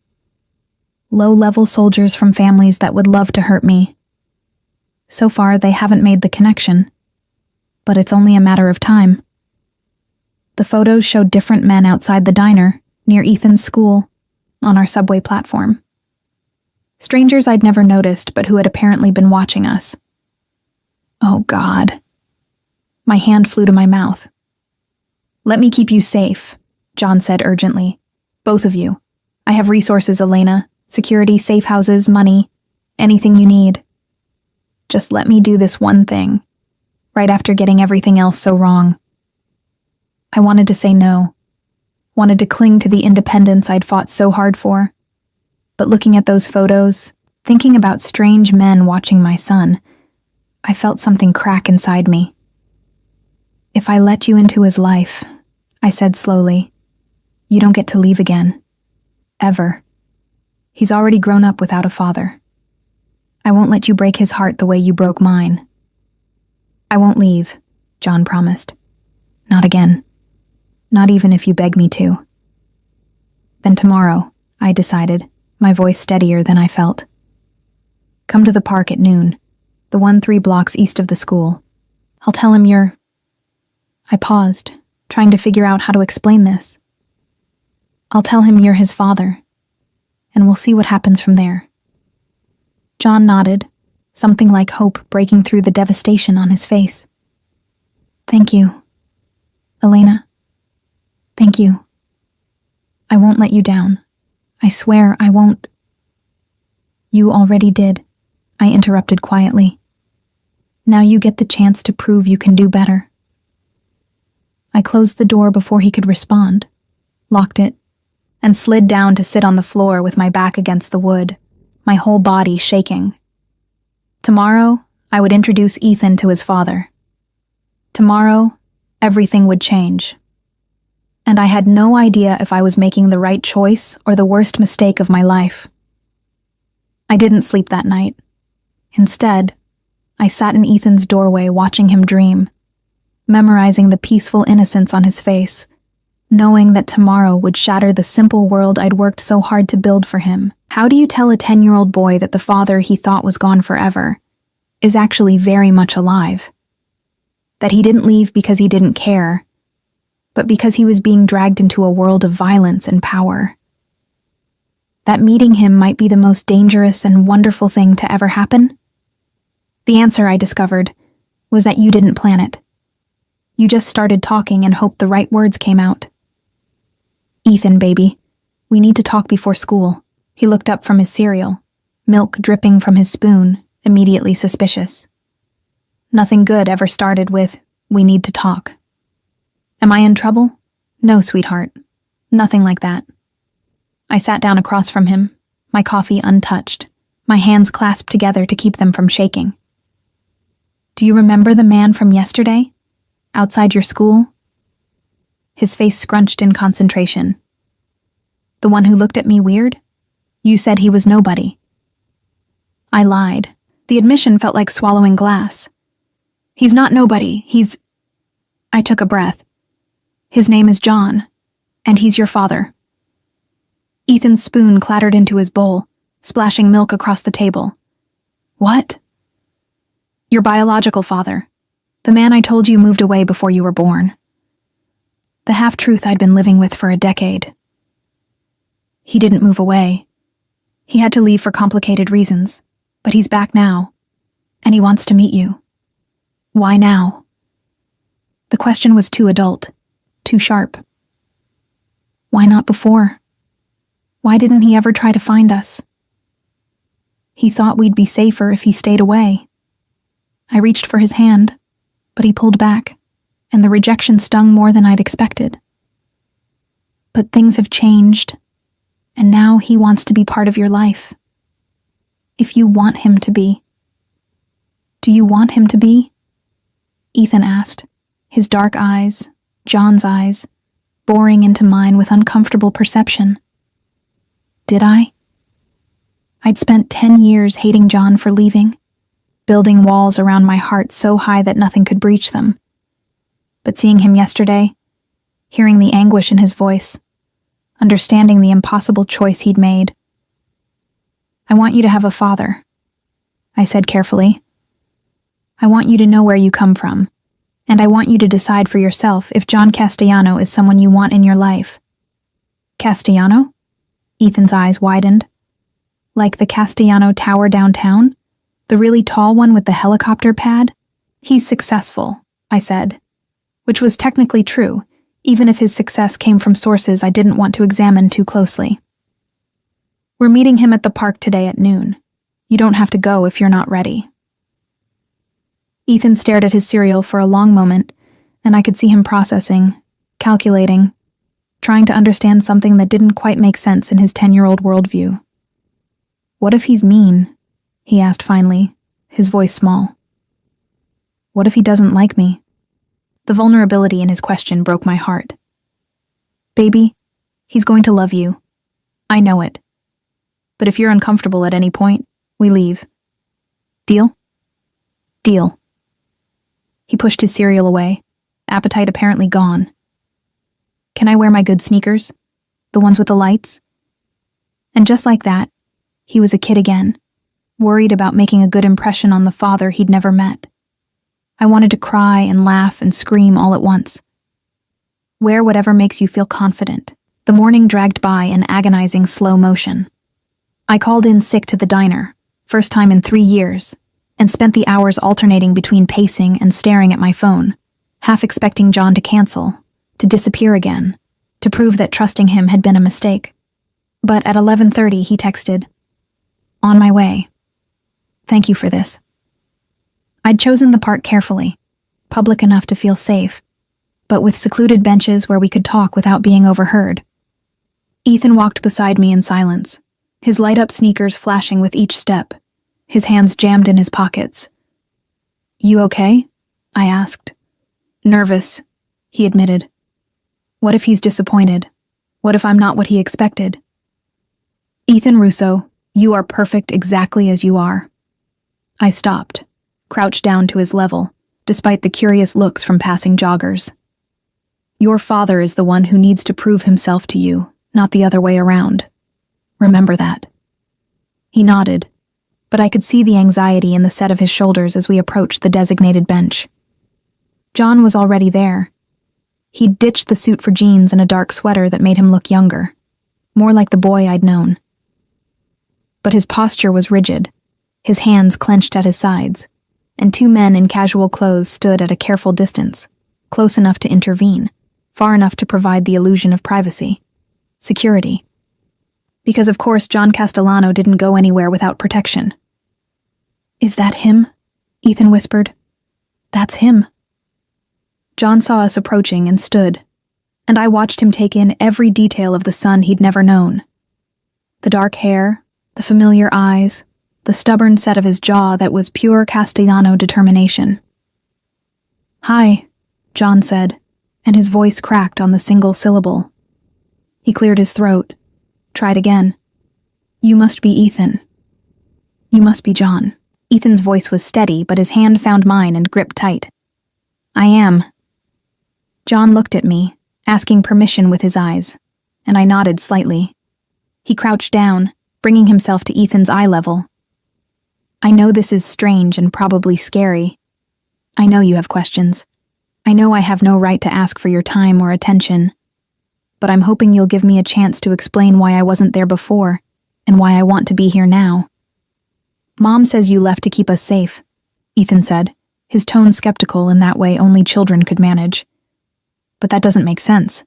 Low-level soldiers from families that would love to hurt me. So far, they haven't made the connection, but it's only a matter of time. The photos showed different men outside the diner, near Ethan's school, on our subway platform. Strangers I'd never noticed, but who had apparently been watching us. Oh, God. My hand flew to my mouth. Let me keep you safe, John said urgently. Both of you. I have resources, Elena. Security, safe houses, money. Anything you need. Just let me do this one thing, right after getting everything else so wrong. I wanted to say no. Wanted to cling to the independence I'd fought so hard for. But looking at those photos, thinking about strange men watching my son, I felt something crack inside me. If I let you into his life, I said slowly, you don't get to leave again. Ever. He's already grown up without a father. I won't let you break his heart the way you broke mine. I won't leave, John promised. Not again. Not even if you beg me to. Then tomorrow, I decided, my voice steadier than I felt. Come to the park at noon, the one 3 blocks east of the school. I'll tell him you're... I paused, trying to figure out how to explain this. I'll tell him you're his father, and we'll see what happens from there. John nodded, something like hope breaking through the devastation on his face. Thank you, Elena. Thank you. I won't let you down. I swear I won't. You already did, I interrupted quietly. Now you get the chance to prove you can do better. I closed the door before he could respond, locked it, and slid down to sit on the floor with my back against the wood, my whole body shaking. Tomorrow, I would introduce Ethan to his father. Tomorrow, everything would change. And I had no idea if I was making the right choice or the worst mistake of my life. I didn't sleep that night. Instead, I sat in Ethan's doorway watching him dream, memorizing the peaceful innocence on his face, knowing that tomorrow would shatter the simple world I'd worked so hard to build for him. How do you tell a 10-year-old boy that the father he thought was gone forever is actually very much alive? That he didn't leave because he didn't care, but because he was being dragged into a world of violence and power. That meeting him might be the most dangerous and wonderful thing to ever happen? The answer, I discovered, was that you didn't plan it. You just started talking and hoped the right words came out. Ethan, baby, we need to talk before school. He looked up from his cereal, milk dripping from his spoon, immediately suspicious. Nothing good ever started with, we need to talk. Am I in trouble? No, sweetheart. Nothing like that. I sat down across from him, my coffee untouched, my hands clasped together to keep them from shaking. Do you remember the man from yesterday? Outside your school? His face scrunched in concentration. The one who looked at me weird? You said he was nobody. I lied. The admission felt like swallowing glass. He's not nobody, he's... I took a breath. His name is John, and he's your father. Ethan's spoon clattered into his bowl, splashing milk across the table. What? Your biological father. The man I told you moved away before you were born. The half-truth I'd been living with for a decade. He didn't move away. He had to leave for complicated reasons, but he's back now, and he wants to meet you. Why now? The question was too adult, too sharp. Why not before? Why didn't he ever try to find us? He thought we'd be safer if he stayed away. I reached for his hand, but he pulled back, and the rejection stung more than I'd expected. But things have changed, and now he wants to be part of your life. If you want him to be. Do you want him to be? Ethan asked, his dark eyes, John's eyes, boring into mine with uncomfortable perception. Did I? I'd spent 10 years hating John for leaving, building walls around my heart so high that nothing could breach them. But seeing him yesterday, hearing the anguish in his voice, understanding the impossible choice he'd made. I want you to have a father, I said carefully. I want you to know where you come from, and I want you to decide for yourself if John Castellano is someone you want in your life. Castellano? Ethan's eyes widened. Like the Castellano Tower downtown? The really tall one with the helicopter pad? He's successful, I said, which was technically true, even if his success came from sources I didn't want to examine too closely. We're meeting him at the park today at noon. You don't have to go if you're not ready. Ethan stared at his cereal for a long moment, and I could see him processing, calculating, trying to understand something that didn't quite make sense in his 10-year-old worldview. What if he's mean? He asked finally, his voice small. What if he doesn't like me? The vulnerability in his question broke my heart. Baby, he's going to love you. I know it. But if you're uncomfortable at any point, we leave. Deal? Deal. He pushed his cereal away, appetite apparently gone. Can I wear my good sneakers? The ones with the lights? And just like that, he was a kid again, worried about making a good impression on the father he'd never met. I wanted to cry and laugh and scream all at once. Wear whatever makes you feel confident. The morning dragged by in agonizing slow motion. I called in sick to the diner, first time in 3 years, and spent the hours alternating between pacing and staring at my phone, half expecting John to cancel, to disappear again, to prove that trusting him had been a mistake. But at 11:30 he texted, "On my way. Thank you for this." I'd chosen the park carefully, public enough to feel safe, but with secluded benches where we could talk without being overheard. Ethan walked beside me in silence, his light-up sneakers flashing with each step, his hands jammed in his pockets. "You okay?" I asked. "Nervous," he admitted. "What if he's disappointed? What if I'm not what he expected?" "Ethan Russo, you are perfect exactly as you are." I stopped, crouched down to his level, despite the curious looks from passing joggers. "Your father is the one who needs to prove himself to you, not the other way around. Remember that." He nodded, but I could see the anxiety in the set of his shoulders as we approached the designated bench. John was already there. He'd ditched the suit for jeans and a dark sweater that made him look younger, more like the boy I'd known. But his posture was rigid, his hands clenched at his sides, and 2 men in casual clothes stood at a careful distance, close enough to intervene, far enough to provide the illusion of privacy, security. Because of course John Castellano didn't go anywhere without protection. "Is that him?" Ethan whispered. "That's him." John saw us approaching and stood, and I watched him take in every detail of the son he'd never known. The dark hair, the familiar eyes, the stubborn set of his jaw that was pure Castellano determination. "Hi," John said, and his voice cracked on the single syllable. He cleared his throat, Tried again. You must be Ethan. You must be John. Ethan's voice was steady, but his hand found mine and gripped tight. I am. John looked at me, asking permission with his eyes, and I nodded slightly. He crouched down, bringing himself to Ethan's eye level. I know this is strange and probably scary. I know you have questions. I know I have no right to ask for your time or attention. But I'm hoping you'll give me a chance to explain why I wasn't there before, and why I want to be here now. Mom says you left to keep us safe, Ethan said, his tone skeptical in that way only children could manage. But that doesn't make sense.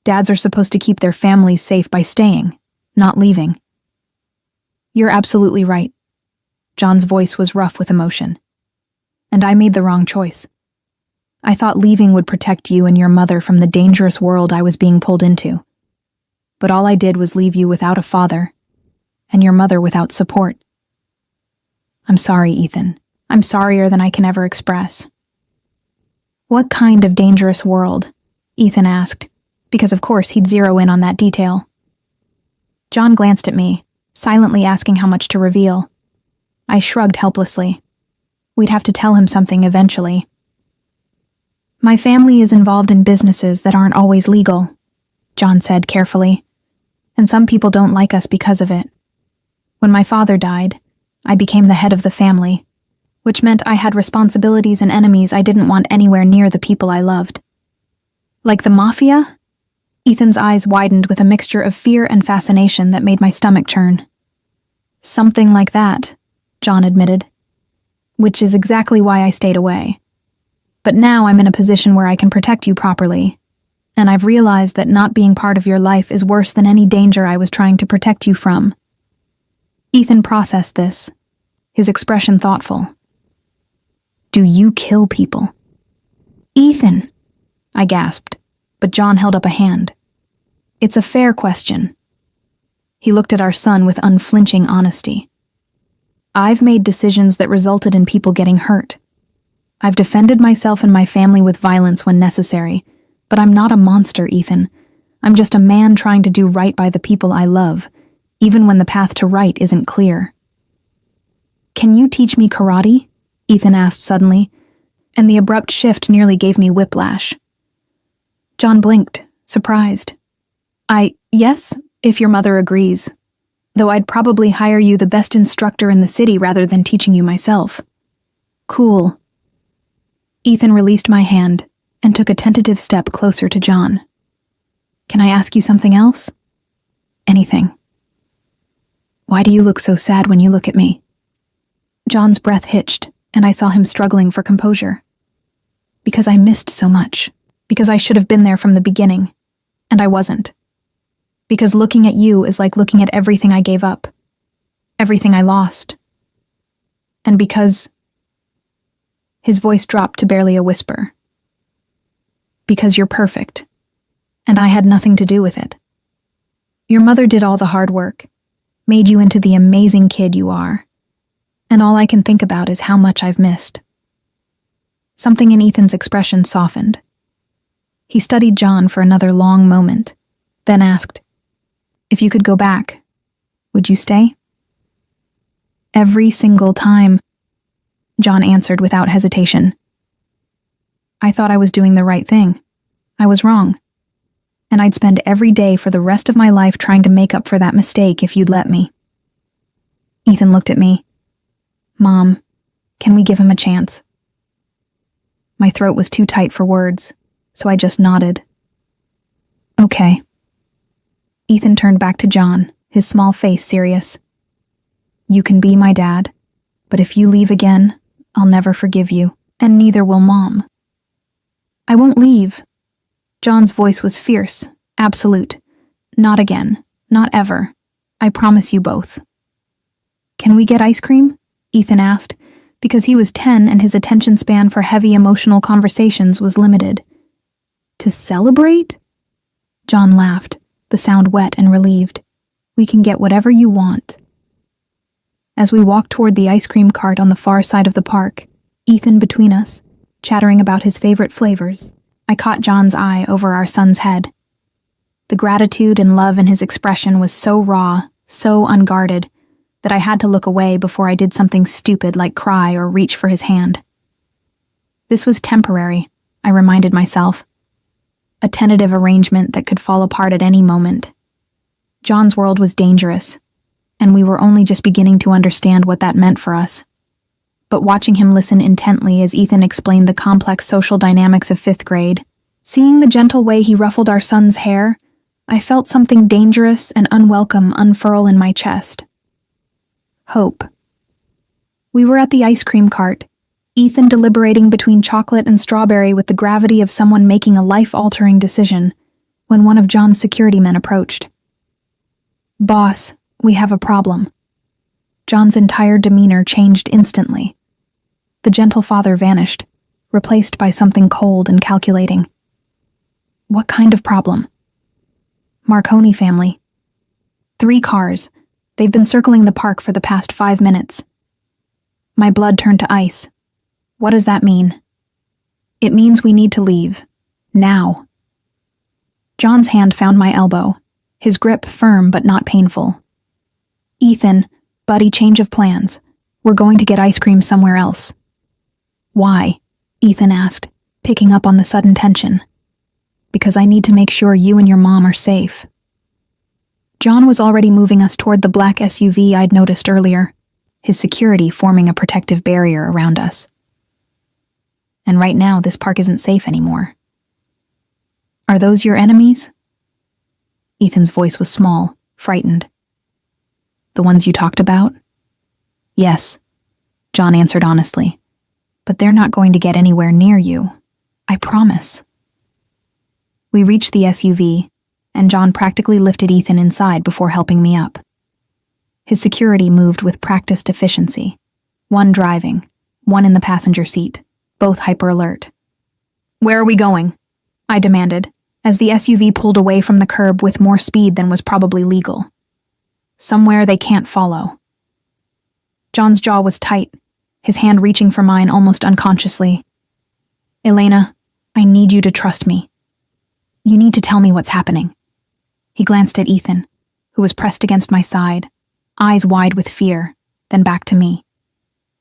Dads are supposed to keep their families safe by staying, not leaving. You're absolutely right. John's voice was rough with emotion. And I made the wrong choice. I thought leaving would protect you and your mother from the dangerous world I was being pulled into. But all I did was leave you without a father, and your mother without support. I'm sorry, Ethan. I'm sorrier than I can ever express. What kind of dangerous world? Ethan asked, because of course he'd zero in on that detail. John glanced at me, silently asking how much to reveal. I shrugged helplessly. We'd have to tell him something eventually. My family is involved in businesses that aren't always legal, John said carefully, and some people don't like us because of it. When my father died, I became the head of the family, which meant I had responsibilities and enemies I didn't want anywhere near the people I loved. Like the Mafia? Ethan's eyes widened with a mixture of fear and fascination that made my stomach churn. Something like that, John admitted, which is exactly why I stayed away. But now I'm in a position where I can protect you properly, and I've realized that not being part of your life is worse than any danger I was trying to protect you from. Ethan processed this, his expression thoughtful. Do you kill people? Ethan, I gasped, but John held up a hand. It's a fair question. He looked at our son with unflinching honesty. I've made decisions that resulted in people getting hurt. I've defended myself and my family with violence when necessary, but I'm not a monster, Ethan. I'm just a man trying to do right by the people I love, even when the path to right isn't clear. Can you teach me karate? Ethan asked suddenly, and the abrupt shift nearly gave me whiplash. John blinked, surprised. Yes, if your mother agrees, though I'd probably hire you the best instructor in the city rather than teaching you myself. Cool. Ethan released my hand and took a tentative step closer to John. Can I ask you something else? Anything. Why do you look so sad when you look at me? John's breath hitched, and I saw him struggling for composure. Because I missed so much. Because I should have been there from the beginning, and I wasn't. Because looking at you is like looking at everything I gave up, everything I lost. And because... His voice dropped to barely a whisper. Because you're perfect, and I had nothing to do with it. Your mother did all the hard work, made you into the amazing kid you are, and all I can think about is how much I've missed. Something in Ethan's expression softened. He studied John for another long moment, then asked, if you could go back, would you stay? Every single time, John answered without hesitation. I thought I was doing the right thing. I was wrong. And I'd spend every day for the rest of my life trying to make up for that mistake if you'd let me. Ethan looked at me. Mom, can we give him a chance? My throat was too tight for words, so I just nodded. Okay. Ethan turned back to John, his small face serious. You can be my dad, but if you leave again, I'll never forgive you, and neither will Mom. I won't leave. John's voice was fierce, absolute. Not again, not ever. I promise you both. Can we get ice cream? Ethan asked, because he was 10 and his attention span for heavy emotional conversations was limited. To celebrate? John laughed, the sound wet and relieved. We can get whatever you want. As we walked toward the ice cream cart on the far side of the park, Ethan between us, chattering about his favorite flavors, I caught John's eye over our son's head. The gratitude and love in his expression was so raw, so unguarded, that I had to look away before I did something stupid like cry or reach for his hand. This was temporary, I reminded myself. A tentative arrangement that could fall apart at any moment. John's world was dangerous, and we were only just beginning to understand what that meant for us. But watching him listen intently as Ethan explained the complex social dynamics of 5th grade, seeing the gentle way he ruffled our son's hair, I felt something dangerous and unwelcome unfurl in my chest. Hope. We were at the ice cream cart, Ethan deliberating between chocolate and strawberry with the gravity of someone making a life-altering decision, when one of John's security men approached. "Boss, we have a problem." John's entire demeanor changed instantly. The gentle father vanished, replaced by something cold and calculating. "What kind of problem?" "Marconi family. 3 cars. They've been circling the park for the past 5 minutes." My blood turned to ice. What does that mean? "It means we need to leave. Now." John's hand found my elbow, his grip firm but not painful. "Ethan, buddy, change of plans. We're going to get ice cream somewhere else." "Why?" Ethan asked, picking up on the sudden tension. "Because I need to make sure you and your mom are safe." John was already moving us toward the black SUV I'd noticed earlier, his security forming a protective barrier around us. And right now, this park isn't safe anymore. "Are those your enemies?" Ethan's voice was small, frightened. "The ones you talked about?" "Yes," John answered honestly. "But they're not going to get anywhere near you. I promise." We reached the SUV, and John practically lifted Ethan inside before helping me up. His security moved with practiced efficiency. One driving, one in the passenger seat, both hyper-alert. "Where are we going?" I demanded, as the SUV pulled away from the curb with more speed than was probably legal. "Somewhere they can't follow." John's jaw was tight, his hand reaching for mine almost unconsciously. "Elena, I need you to trust me. You need to tell me what's happening." He glanced at Ethan, who was pressed against my side, eyes wide with fear, then back to me.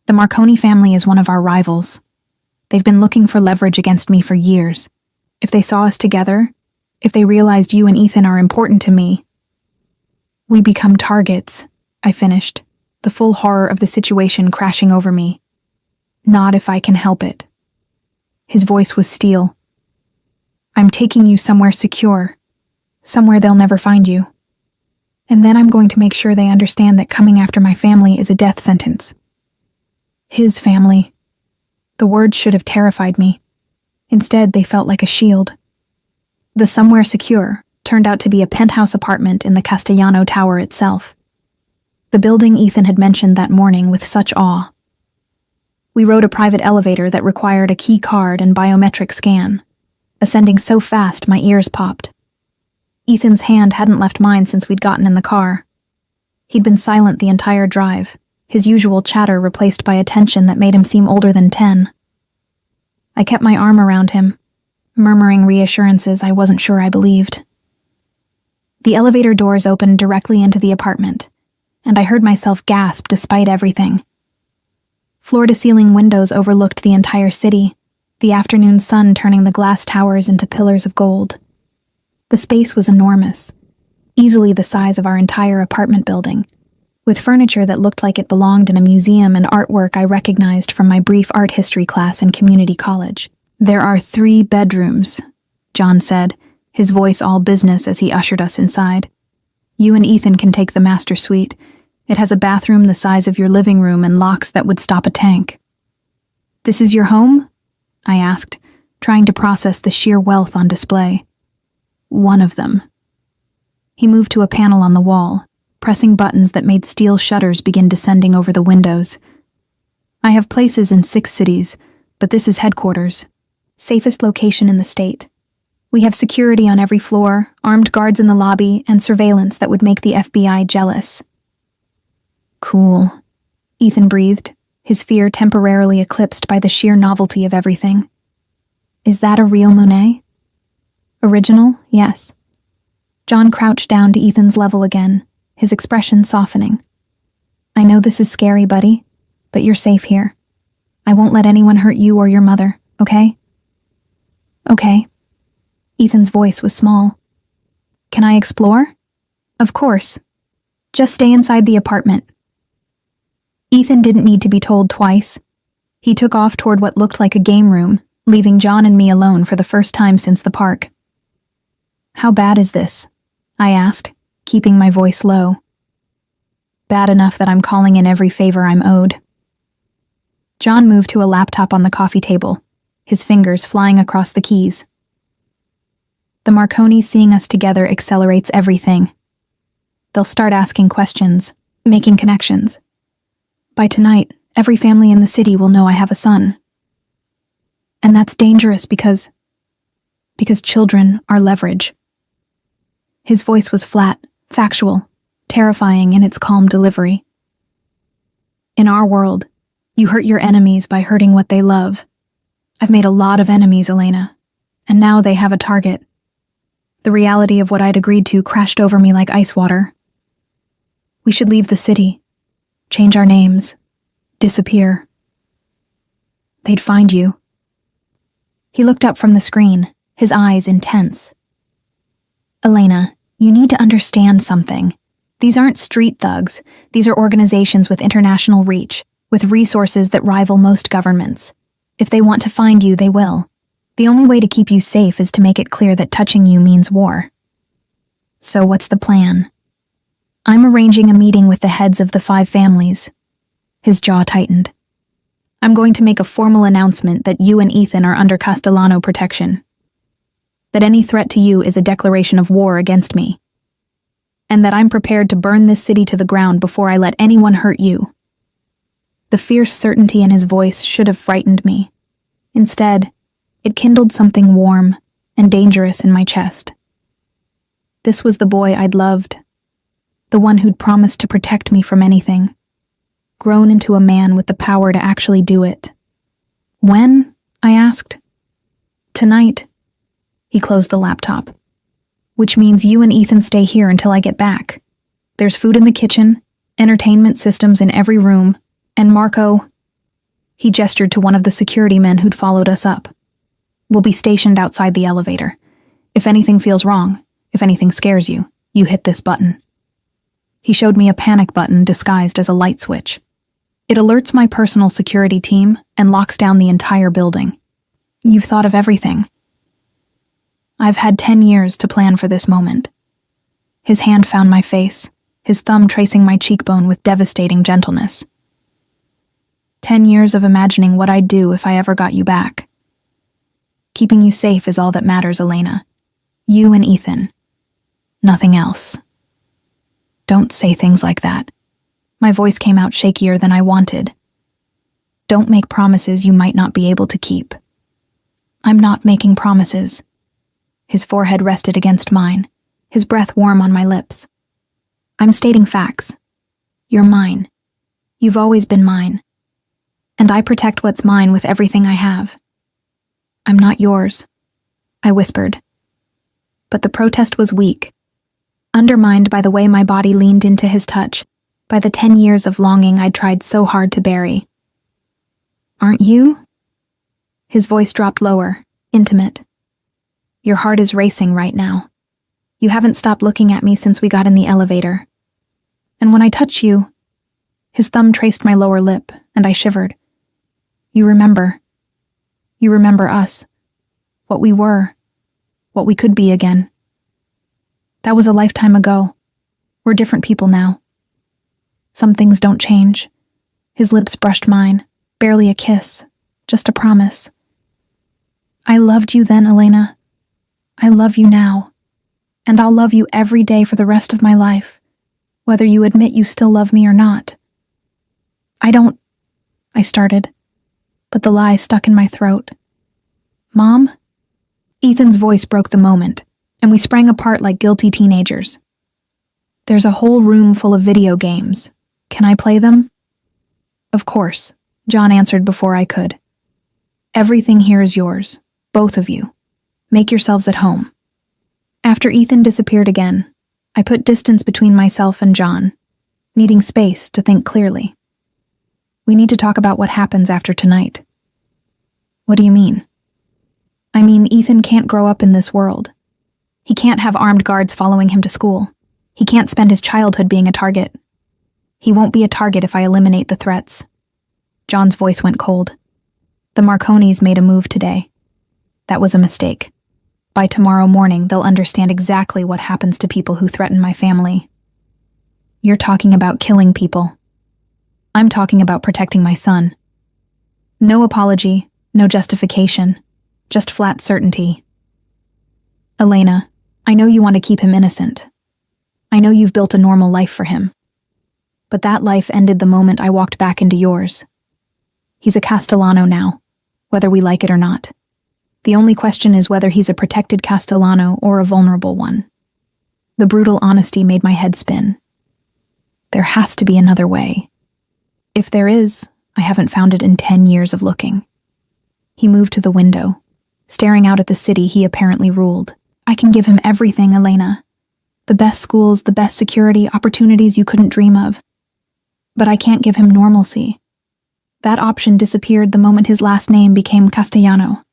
"The Marconi family is one of our rivals. They've been looking for leverage against me for years. If they saw us together, if they realized you and Ethan are important to me, we become targets," I finished, the full horror of the situation crashing over me. "Not if I can help it." His voice was steel. "I'm taking you somewhere secure, somewhere they'll never find you. And then I'm going to make sure they understand that coming after my family is a death sentence." His family. The words should have terrified me. Instead, they felt like a shield. The somewhere secure turned out to be a penthouse apartment in the Castellano Tower itself. The building Ethan had mentioned that morning with such awe. We rode a private elevator that required a key card and biometric scan, ascending so fast my ears popped. Ethan's hand hadn't left mine since we'd gotten in the car. He'd been silent the entire drive, his usual chatter replaced by a tension that made him seem older than 10. I kept my arm around him, murmuring reassurances I wasn't sure I believed. The elevator doors opened directly into the apartment, and I heard myself gasp despite everything. Floor-to-ceiling windows overlooked the entire city, the afternoon sun turning the glass towers into pillars of gold. The space was enormous, easily the size of our entire apartment building, with furniture that looked like it belonged in a museum and artwork I recognized from my brief art history class in community college. "There are 3 bedrooms," John said, his voice all business as he ushered us inside. "You and Ethan can take the master suite. It has a bathroom the size of your living room and locks that would stop a tank." "This is your home?" I asked, trying to process the sheer wealth on display. "One of them." He moved to a panel on the wall, pressing buttons that made steel shutters begin descending over the windows. "I have places in 6 cities, but this is headquarters. Safest location in the state. We have security on every floor, armed guards in the lobby, and surveillance that would make the FBI jealous." "Cool," Ethan breathed, his fear temporarily eclipsed by the sheer novelty of everything. "Is that a real Monet?" "Original, yes." John crouched down to Ethan's level again, his expression softening. I know this is scary, buddy, but you're safe here. I won't let anyone hurt you or your mother, okay? Okay. Ethan's voice was small. Can I explore? Of course. Just stay inside the apartment. Ethan didn't need to be told twice. He took off toward what looked like a game room, leaving John and me alone for the first time since the park. How bad is this? I asked, keeping my voice low. Bad enough that I'm calling in every favor I'm owed. John moved to a laptop on the coffee table, his fingers flying across the keys. The Marconis seeing us together accelerates everything. They'll start asking questions, making connections. By tonight, every family in the city will know I have a son. And that's dangerous because children are leverage. His voice was flat, factual, terrifying in its calm delivery. In our world, you hurt your enemies by hurting what they love. I've made a lot of enemies, Elena, and now they have a target. The reality of what I'd agreed to crashed over me like ice water. We should leave the city, change our names, disappear. They'd find you. He looked up from the screen, his eyes intense. Elena, you need to understand something. These aren't street thugs. These are organizations with international reach, with resources that rival most governments. If they want to find you, they will. The only way to keep you safe is to make it clear that touching you means war. So what's the plan? I'm arranging a meeting with the heads of the 5 families. His jaw tightened. I'm going to make a formal announcement that you and Ethan are under Castellano protection. That any threat to you is a declaration of war against me. And that I'm prepared to burn this city to the ground before I let anyone hurt you. The fierce certainty in his voice should have frightened me. Instead, it kindled something warm and dangerous in my chest. This was the boy I'd loved, the one who'd promised to protect me from anything, grown into a man with the power to actually do it. When? I asked. Tonight. He closed the laptop. Which means you and Ethan stay here until I get back. There's food in the kitchen, entertainment systems in every room, and Marco, he gestured to one of the security men who'd followed us up, will be stationed outside the elevator. If anything feels wrong, if anything scares you, you hit this button. He showed me a panic button disguised as a light switch. It alerts my personal security team and locks down the entire building. You've thought of everything. I've had 10 years to plan for this moment. His hand found my face, his thumb tracing my cheekbone with devastating gentleness. 10 years of imagining what I'd do if I ever got you back. Keeping you safe is all that matters, Elena. You and Ethan. Nothing else. Don't say things like that. My voice came out shakier than I wanted. Don't make promises you might not be able to keep. I'm not making promises. His forehead rested against mine, his breath warm on my lips. I'm stating facts. You're mine. You've always been mine. And I protect what's mine with everything I have. I'm not yours, I whispered. But the protest was weak, undermined by the way my body leaned into his touch, by the 10 years of longing I'd tried so hard to bury. Aren't you? His voice dropped lower, intimate. Your heart is racing right now. You haven't stopped looking at me since we got in the elevator. And when I touch you, his thumb traced my lower lip, and I shivered. You remember. You remember us. What we were. What we could be again. That was a lifetime ago. We're different people now. Some things don't change. His lips brushed mine, barely a kiss, just a promise. I loved you then, Elena. I love you now. And I'll love you every day for the rest of my life, whether you admit you still love me or not. I started, but the lie stuck in my throat. Mom? Ethan's voice broke the moment, and we sprang apart like guilty teenagers. There's a whole room full of video games. Can I play them? Of course, John answered before I could. Everything here is yours, both of you. Make yourselves at home. After Ethan disappeared again, I put distance between myself and John, needing space to think clearly. We need to talk about what happens after tonight. What do you mean? I mean, Ethan can't grow up in this world. He can't have armed guards following him to school. He can't spend his childhood being a target. He won't be a target if I eliminate the threats. John's voice went cold. The Marconis made a move today. That was a mistake. By tomorrow morning, they'll understand exactly what happens to people who threaten my family. You're talking about killing people. I'm talking about protecting my son. No apology, no justification, just flat certainty. Elena, I know you want to keep him innocent. I know you've built a normal life for him. But that life ended the moment I walked back into yours. He's a Castellano now, whether we like it or not. The only question is whether he's a protected Castellano or a vulnerable one. The brutal honesty made my head spin. There has to be another way. If there is, I haven't found it in 10 years of looking. He moved to the window, staring out at the city he apparently ruled. I can give him everything, Elena. The best schools, the best security, opportunities you couldn't dream of. But I can't give him normalcy. That option disappeared the moment his last name became Castellano.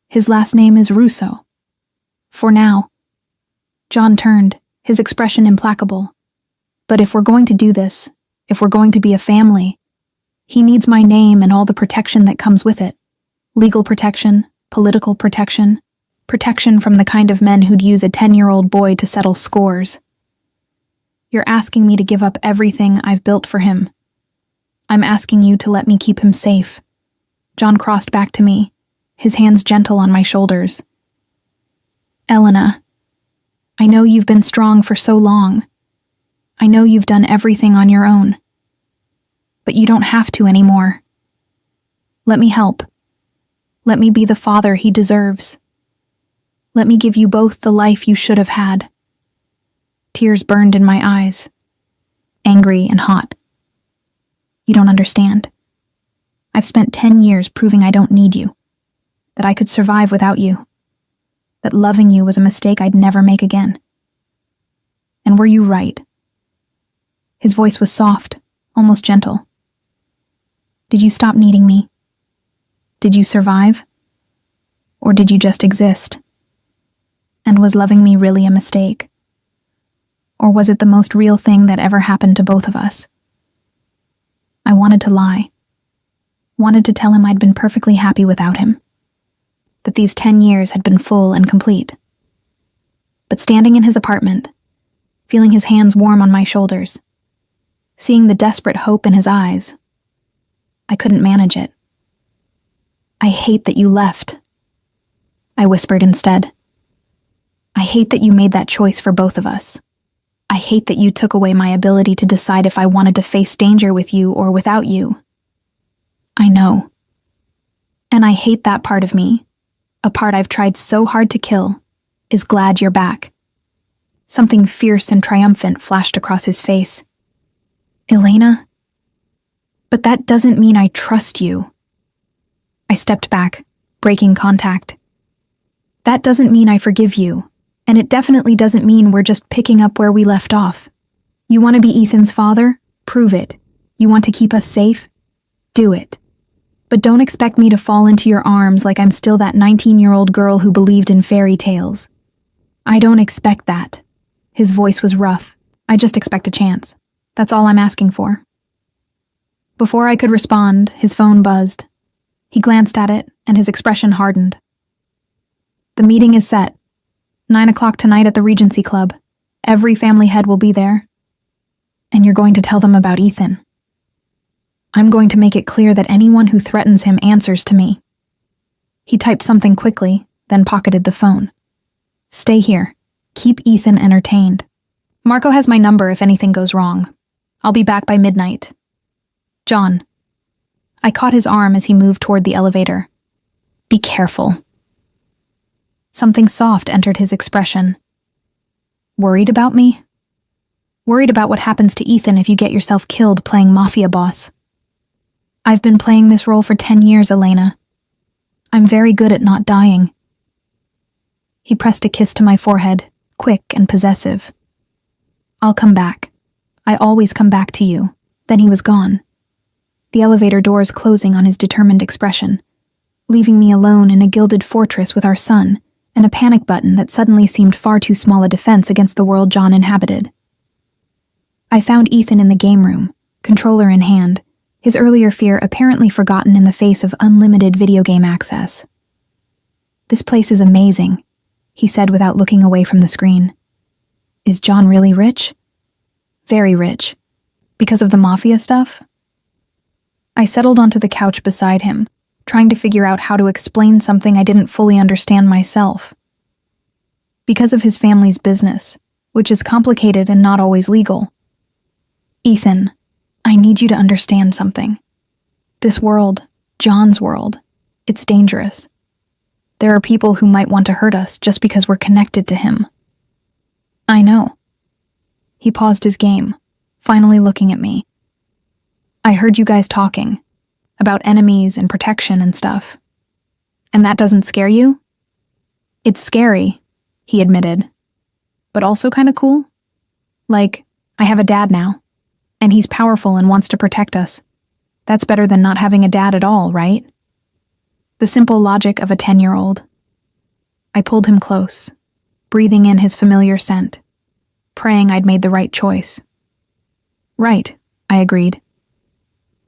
His last name is Russo. For now. John turned, his expression implacable. But if we're going to do this, if we're going to be a family, he needs my name and all the protection that comes with it. Legal protection, political protection, protection from the kind of men who'd use a 10-year-old boy to settle scores. You're asking me to give up everything I've built for him. I'm asking you to let me keep him safe. John crossed back to me, his hands gentle on my shoulders. Elena, I know you've been strong for so long. I know you've done everything on your own. But you don't have to anymore. Let me help. Let me be the father he deserves. Let me give you both the life you should have had. Tears burned in my eyes, angry and hot. You don't understand. I've spent 10 years proving I don't need you, that I could survive without you, that loving you was a mistake I'd never make again. And were you right? His voice was soft, almost gentle. Did you stop needing me? Did you survive? Or did you just exist? And was loving me really a mistake? Or was it the most real thing that ever happened to both of us? I wanted to lie. Wanted to tell him I'd been perfectly happy without him. That these 10 years had been full and complete. But standing in his apartment, feeling his hands warm on my shoulders, seeing the desperate hope in his eyes, I couldn't manage it. I hate that you left. I whispered instead. I hate that you made that choice for both of us. I hate that you took away my ability to decide if I wanted to face danger with you or without you. I know. And I hate that part of me, a part I've tried so hard to kill, is glad you're back. Something fierce and triumphant flashed across his face. Elena? But that doesn't mean I trust you. I stepped back, breaking contact. That doesn't mean I forgive you. And it definitely doesn't mean we're just picking up where we left off. You want to be Ethan's father? Prove it. You want to keep us safe? Do it. But don't expect me to fall into your arms like I'm still that 19-year-old girl who believed in fairy tales. I don't expect that. His voice was rough. I just expect a chance. That's all I'm asking for. Before I could respond, his phone buzzed. He glanced at it, and his expression hardened. The meeting is set. 9 o'clock tonight at the Regency Club. Every family head will be there. And you're going to tell them about Ethan. I'm going to make it clear that anyone who threatens him answers to me. He typed something quickly, then pocketed the phone. Stay here. Keep Ethan entertained. Marco has my number if anything goes wrong. I'll be back by midnight. John. I caught his arm as he moved toward the elevator. Be careful. Something soft entered his expression. Worried about me? Worried about what happens to Ethan if you get yourself killed playing Mafia boss. I've been playing this role for 10 years, Elena. I'm very good at not dying. He pressed a kiss to my forehead, quick and possessive. "I'll come back. I always come back to you." Then he was gone, the elevator doors closing on his determined expression, leaving me alone in a gilded fortress with our son and a panic button that suddenly seemed far too small a defense against the world John inhabited. I found Ethan in the game room, controller in hand, his earlier fear apparently forgotten in the face of unlimited video game access. "This place is amazing," he said without looking away from the screen. "Is John really rich?" "Very rich. Because of the Mafia stuff?" I settled onto the couch beside him, trying to figure out how to explain something I didn't fully understand myself. "Because of his family's business, which is complicated and not always legal." "Ethan, I need you to understand something. This world, John's world, it's dangerous. There are people who might want to hurt us just because we're connected to him." "I know." He paused his game, finally looking at me. "I heard you guys talking about enemies and protection and stuff. And that doesn't scare you?" "It's scary," he admitted, "but also kind of cool. Like, I have a dad now, and he's powerful and wants to protect us. That's better than not having a dad at all, right?" The simple logic of a 10-year-old. I pulled him close, breathing in his familiar scent, praying I'd made the right choice. "Right," I agreed.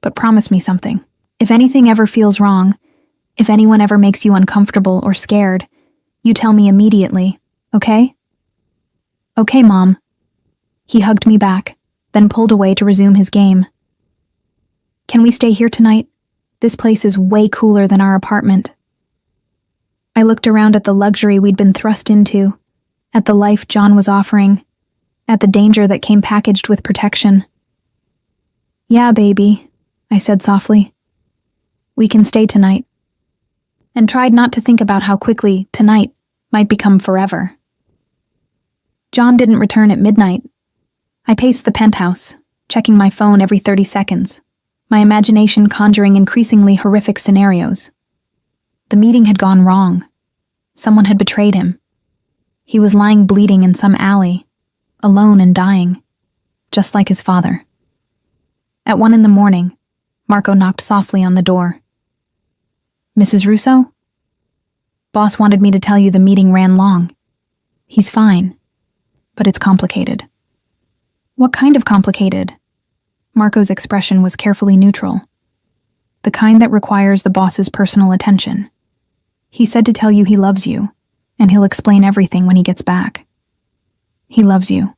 "But promise me something. If anything ever feels wrong, if anyone ever makes you uncomfortable or scared, you tell me immediately, okay?" "Okay, Mom." He hugged me back, then pulled away to resume his game. "Can we stay here tonight? This place is way cooler than our apartment." I looked around at the luxury we'd been thrust into, at the life John was offering, at the danger that came packaged with protection. "Yeah, baby," I said softly. "We can stay tonight." And tried not to think about how quickly tonight might become forever. John didn't return at midnight. I paced the penthouse, checking my phone every 30 seconds, my imagination conjuring increasingly horrific scenarios. The meeting had gone wrong. Someone had betrayed him. He was lying bleeding in some alley, alone and dying, just like his father. At 1 a.m, Marco knocked softly on the door. "Mrs. Russo?" "Boss wanted me to tell you the meeting ran long. He's fine, but it's complicated." "What kind of complicated?" Marco's expression was carefully neutral. "The kind that requires the boss's personal attention. He said to tell you he loves you, and he'll explain everything when he gets back." "He loves you."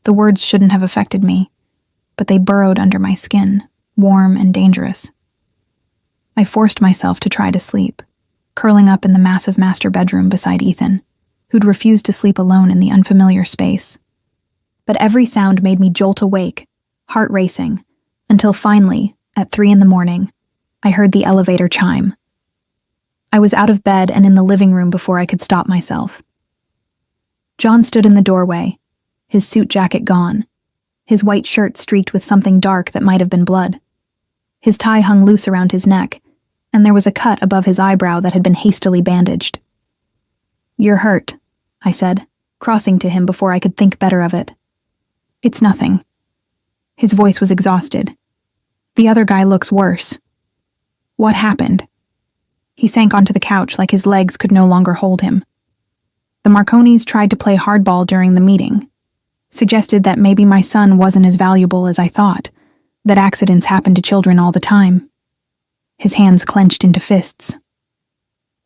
The words shouldn't have affected me, but they burrowed under my skin, warm and dangerous. I forced myself to try to sleep, curling up in the massive master bedroom beside Ethan, who'd refused to sleep alone in the unfamiliar space. But every sound made me jolt awake, heart racing, until finally, at 3 a.m, I heard the elevator chime. I was out of bed and in the living room before I could stop myself. John stood in the doorway, his suit jacket gone, his white shirt streaked with something dark that might have been blood. His tie hung loose around his neck, and there was a cut above his eyebrow that had been hastily bandaged. "You're hurt," I said, crossing to him before I could think better of it. "It's nothing." His voice was exhausted. "The other guy looks worse." "What happened?" He sank onto the couch like his legs could no longer hold him. "The Marconis tried to play hardball during the meeting. Suggested that maybe my son wasn't as valuable as I thought, that accidents happen to children all the time." His hands clenched into fists.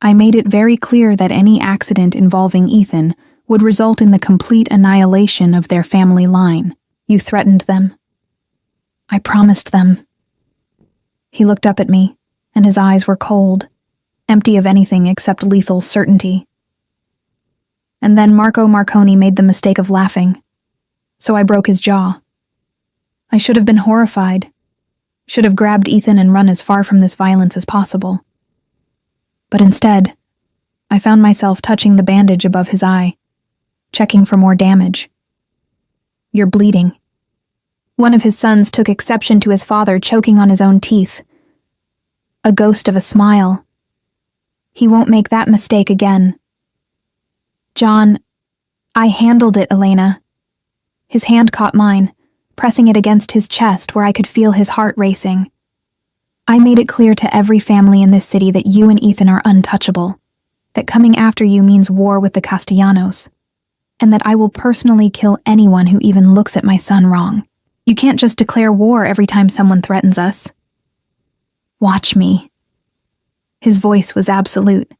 "I made it very clear that any accident involving Ethan would result in the complete annihilation of their family line. You threatened them." "I promised them." He looked up at me, and his eyes were cold, empty of anything except lethal certainty. And then Marco Marconi made the mistake of laughing, so I broke his jaw. I should have been horrified, should have grabbed Ethan and run as far from this violence as possible. But instead, I found myself touching the bandage above his eye, checking for more damage. "You're bleeding." One of his sons took exception to his father choking on his own teeth. A ghost of a smile. "He won't make that mistake again." John, I handled it, Elena. His hand caught mine, pressing it against his chest where I could feel his heart racing. I made it clear to every family in this city that you and Ethan are untouchable, that coming after you means war with the Castellanos, and that I will personally kill anyone who even looks at my son wrong. You can't just declare war every time someone threatens us. Watch me. His voice was absolute.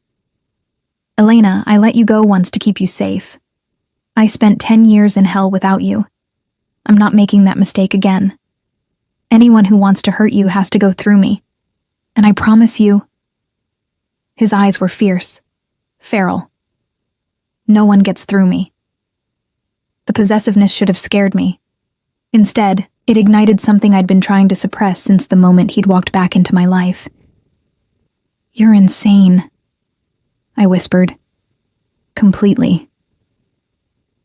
Elena, I let you go once to keep you safe. I spent 10 years in hell without you. I'm not making that mistake again. Anyone who wants to hurt you has to go through me. And I promise you... His eyes were fierce, feral. No one gets through me. The possessiveness should have scared me. Instead, it ignited something I'd been trying to suppress since the moment he'd walked back into my life. You're insane, I whispered. Completely.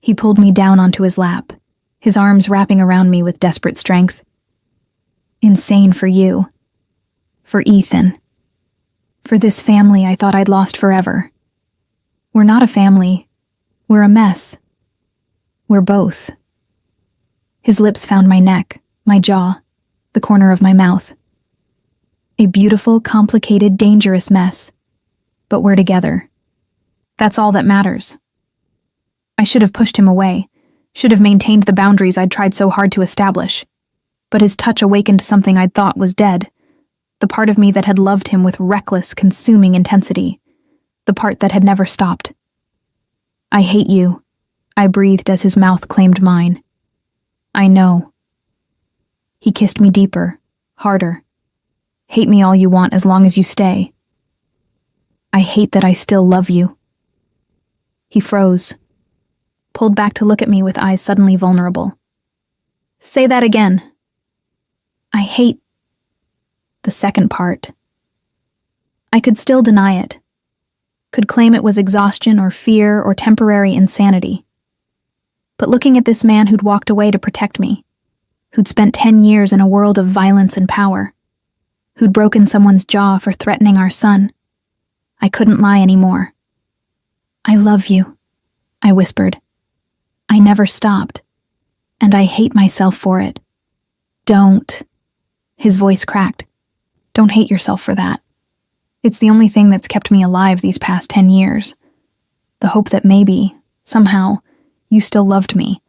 He pulled me down onto his lap, his arms wrapping around me with desperate strength. Insane for you. For Ethan. For this family I thought I'd lost forever. We're not a family. We're a mess. We're both. His lips found my neck, my jaw, the corner of my mouth. A beautiful, complicated, dangerous mess. But we're together. That's all that matters. I should have pushed him away, should have maintained the boundaries I'd tried so hard to establish. But his touch awakened something I'd thought was dead. The part of me that had loved him with reckless, consuming intensity. The part that had never stopped. I hate you, I breathed as his mouth claimed mine. I know. He kissed me deeper, harder. Hate me all you want as long as you stay. I hate that I still love you. He froze, pulled back to look at me with eyes suddenly vulnerable. Say that again. I hate the second part. I could still deny it. Could claim it was exhaustion or fear or temporary insanity. But looking at this man who'd walked away to protect me, who'd spent 10 years in a world of violence and power, who'd broken someone's jaw for threatening our son, I couldn't lie anymore. I love you, I whispered. I never stopped, and I hate myself for it. Don't. His voice cracked. Don't hate yourself for that. It's the only thing that's kept me alive these past 10 years. The hope that maybe, somehow, you still loved me,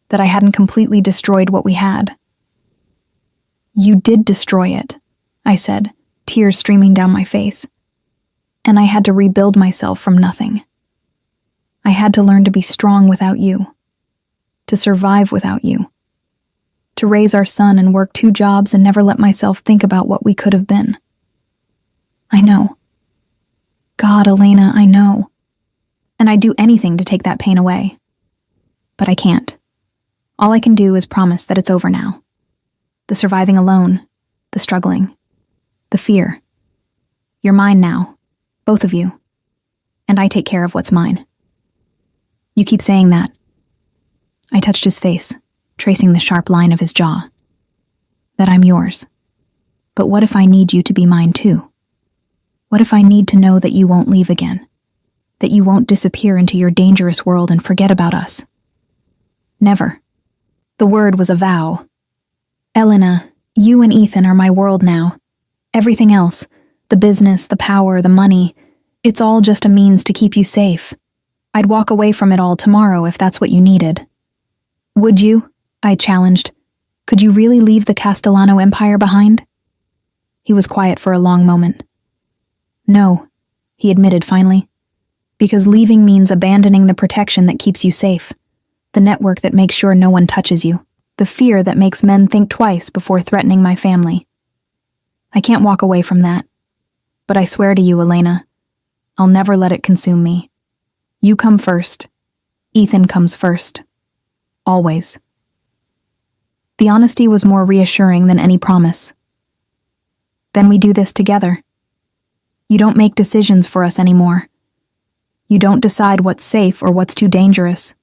that I hadn't completely destroyed what we had. You did destroy it, I said, tears streaming down my face. And I had to rebuild myself from nothing. I had to learn to be strong without you, to survive without you, to raise our son and work 2 jobs and never let myself think about what we could have been. I know. God, Elena, I know. And I'd do anything to take that pain away. But I can't. All I can do is promise that it's over now. The surviving alone, the struggling, the fear. You're mine now, both of you. And I take care of what's mine. You keep saying that. I touched his face, tracing the sharp line of his jaw. That I'm yours. But what if I need you to be mine too? What if I need to know that you won't leave again? That you won't disappear into your dangerous world and forget about us? Never. The word was a vow. Elena, you and Ethan are my world now. Everything else, the business, the power, the money, it's all just a means to keep you safe. I'd walk away from it all tomorrow if that's what you needed. Would you? I challenged. Could you really leave the Castellano Empire behind? He was quiet for a long moment. No, he admitted finally. Because leaving means abandoning the protection that keeps you safe. The network that makes sure no one touches you. The fear that makes men think twice before threatening my family. I can't walk away from that. But I swear to you, Elena, I'll never let it consume me. You come first. Ethan comes first. Always. The honesty was more reassuring than any promise. Then we do this together. You don't make decisions for us anymore. You don't decide what's safe or what's too dangerous.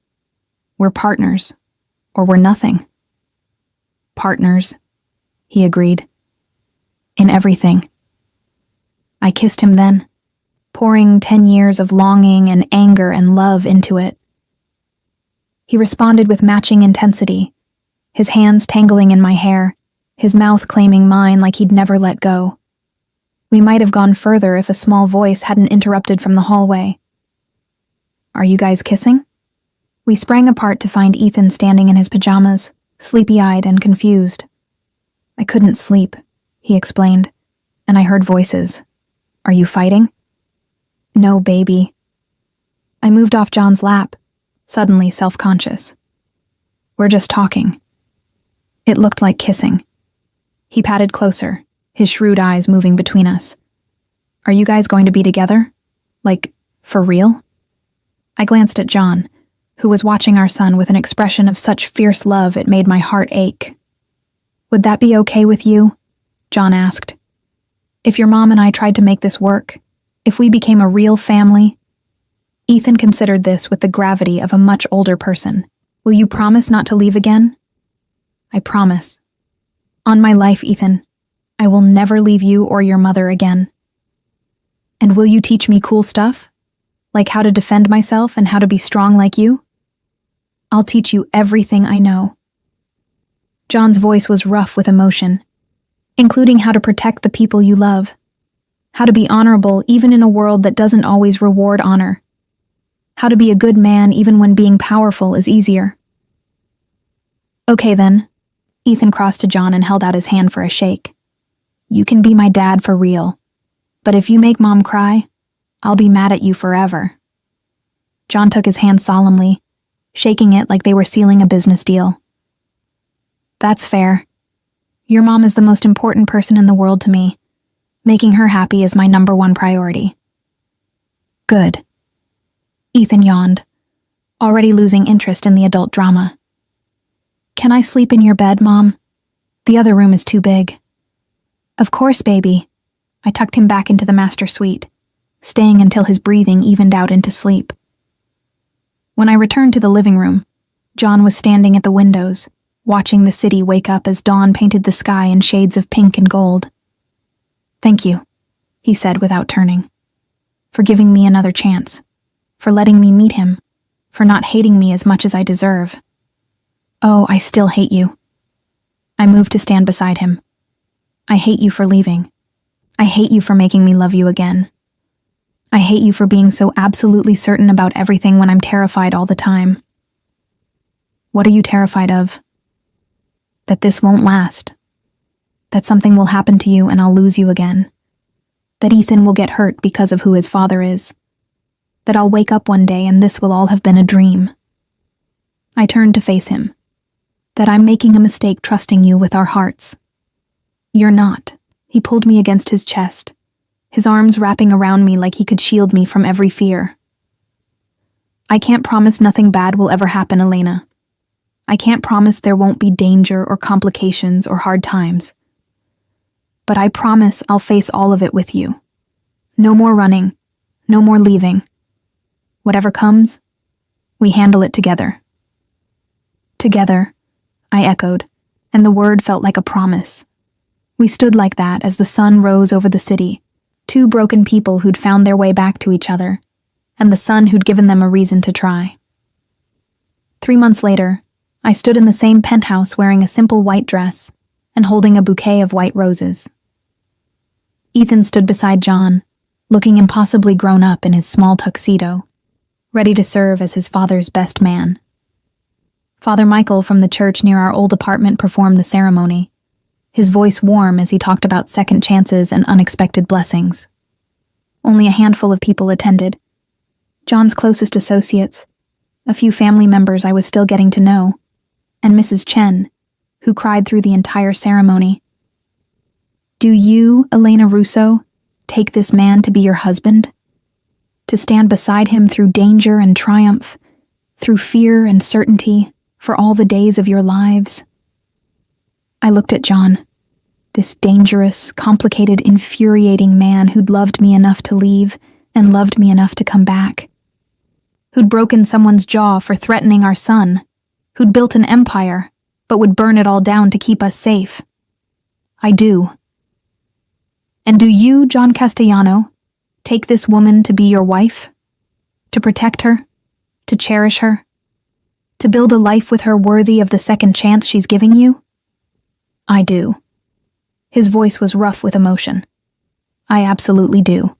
We're partners, or we're nothing. Partners, he agreed. In everything. I kissed him then, pouring 10 years of longing and anger and love into it. He responded with matching intensity, his hands tangling in my hair, his mouth claiming mine like he'd never let go. We might have gone further if a small voice hadn't interrupted from the hallway. "Are you guys kissing?" We sprang apart to find Ethan standing in his pajamas, sleepy-eyed and confused. "I couldn't sleep," he explained, and I heard voices. "Are you fighting?" "No, baby." I moved off John's lap, suddenly self-conscious. "We're just talking." It looked like kissing. He patted closer, his shrewd eyes moving between us. "Are you guys going to be together? Like, for real?" I glanced at John, who was watching our son with an expression of such fierce love it made my heart ache. "Would that be okay with you?" John asked. "If your mom and I tried to make this work, if we became a real family?" Ethan considered this with the gravity of a much older person. "Will you promise not to leave again?" "I promise. On my life, Ethan, I will never leave you or your mother again." "And will you teach me cool stuff? Like how to defend myself and how to be strong like you?" "I'll teach you everything I know." John's voice was rough with emotion, including how to protect the people you love, how to be honorable even in a world that doesn't always reward honor, how to be a good man even when being powerful is easier. "Okay then." Ethan crossed to John and held out his hand for a shake. "You can be my dad for real, but if you make Mom cry, I'll be mad at you forever." John took his hand solemnly, shaking it like they were sealing a business deal. "That's fair. Your mom is the most important person in the world to me. Making her happy is my #1 priority." "Good." Ethan yawned, already losing interest in the adult drama. "Can I sleep in your bed, Mom? The other room is too big." "Of course, baby." I tucked him back into the master suite, staying until his breathing evened out into sleep. When I returned to the living room, John was standing at the windows, watching the city wake up as dawn painted the sky in shades of pink and gold. "Thank you," he said without turning, "for giving me another chance, for letting me meet him, for not hating me as much as I deserve." "Oh, I still hate you." I moved to stand beside him. "I hate you for leaving. I hate you for making me love you again. I hate you for being so absolutely certain about everything when I'm terrified all the time." "What are you terrified of?" "That this won't last. That something will happen to you and I'll lose you again. That Ethan will get hurt because of who his father is. That I'll wake up one day and this will all have been a dream." I turned to face him. "That I'm making a mistake trusting you with our hearts." "You're not." He pulled me against his chest, his arms wrapping around me like he could shield me from every fear. "I can't promise nothing bad will ever happen, Elena. I can't promise there won't be danger or complications or hard times. But I promise I'll face all of it with you. No more running, no more leaving. Whatever comes, we handle it together." "Together," I echoed, and the word felt like a promise. We stood like that as the sun rose over the city, two broken people who'd found their way back to each other, and the sun who'd given them a reason to try. 3 months later, I stood in the same penthouse wearing a simple white dress and holding a bouquet of white roses. Ethan stood beside John, looking impossibly grown up in his small tuxedo, ready to serve as his father's best man. Father Michael from the church near our old apartment performed the ceremony, his voice warm as he talked about second chances and unexpected blessings. Only a handful of people attended. John's closest associates, a few family members I was still getting to know, and Mrs. Chen, who cried through the entire ceremony. "Do you, Elena Russo, take this man to be your husband? To stand beside him through danger and triumph, through fear and certainty, for all the days of your lives?" I looked at John, this dangerous, complicated, infuriating man who'd loved me enough to leave and loved me enough to come back, who'd broken someone's jaw for threatening our son, who'd built an empire, but would burn it all down to keep us safe. "I do." "And do you, John Castellano, Take this woman to be your wife? To protect her? To cherish her? To build a life with her worthy of the second chance she's giving you? I do. His voice was rough with emotion. I absolutely do.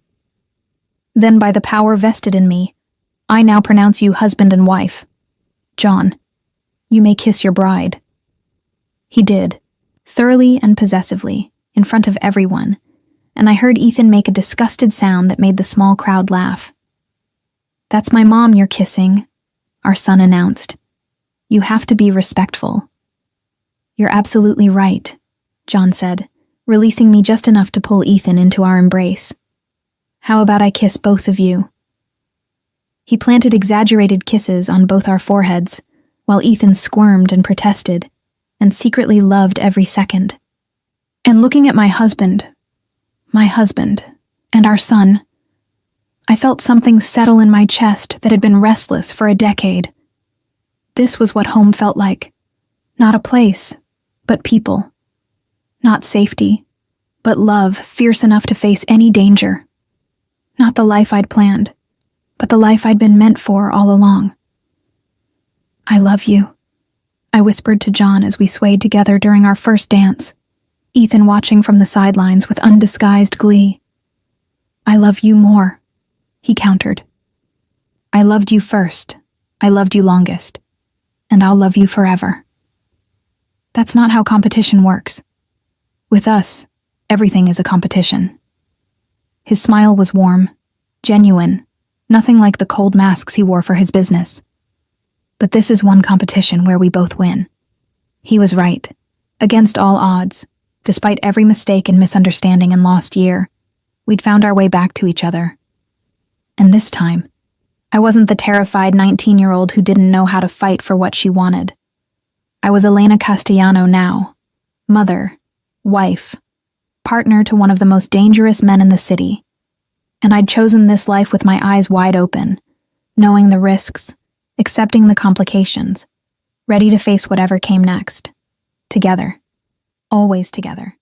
Then by the power vested in me, I now pronounce you husband and wife. John, you may kiss your bride. He did, thoroughly and possessively, in front of everyone, and I heard Ethan make a disgusted sound that made the small crowd laugh. That's my mom you're kissing, our son announced. You have to be respectful. You're absolutely right, John said, releasing me just enough to pull Ethan into our embrace. How about I kiss both of you? He planted exaggerated kisses on both our foreheads, while Ethan squirmed and protested, and secretly loved every second. And looking at my husband, and our son, I felt something settle in my chest that had been restless for a decade. This was what home felt like. Not a place, but people. Not safety, but love fierce enough to face any danger. Not the life I'd planned, but the life I'd been meant for all along. I love you, I whispered to John as we swayed together during our first dance, Ethan watching from the sidelines with undisguised glee. I love you more, he countered. I loved you first, I loved you longest, and I'll love you forever. That's not how competition works. With us, everything is a competition. His smile was warm, genuine, nothing like the cold masks he wore for his business. But this is one competition where we both win. He was right. Against all odds, despite every mistake and misunderstanding and lost year, we'd found our way back to each other. And this time, I wasn't the terrified 19-year-old who didn't know how to fight for what she wanted. I was Elena Castellano now, mother, wife, partner to one of the most dangerous men in the city. And I'd chosen this life with my eyes wide open, knowing the risks, accepting the complications, ready to face whatever came next. Together. Always together.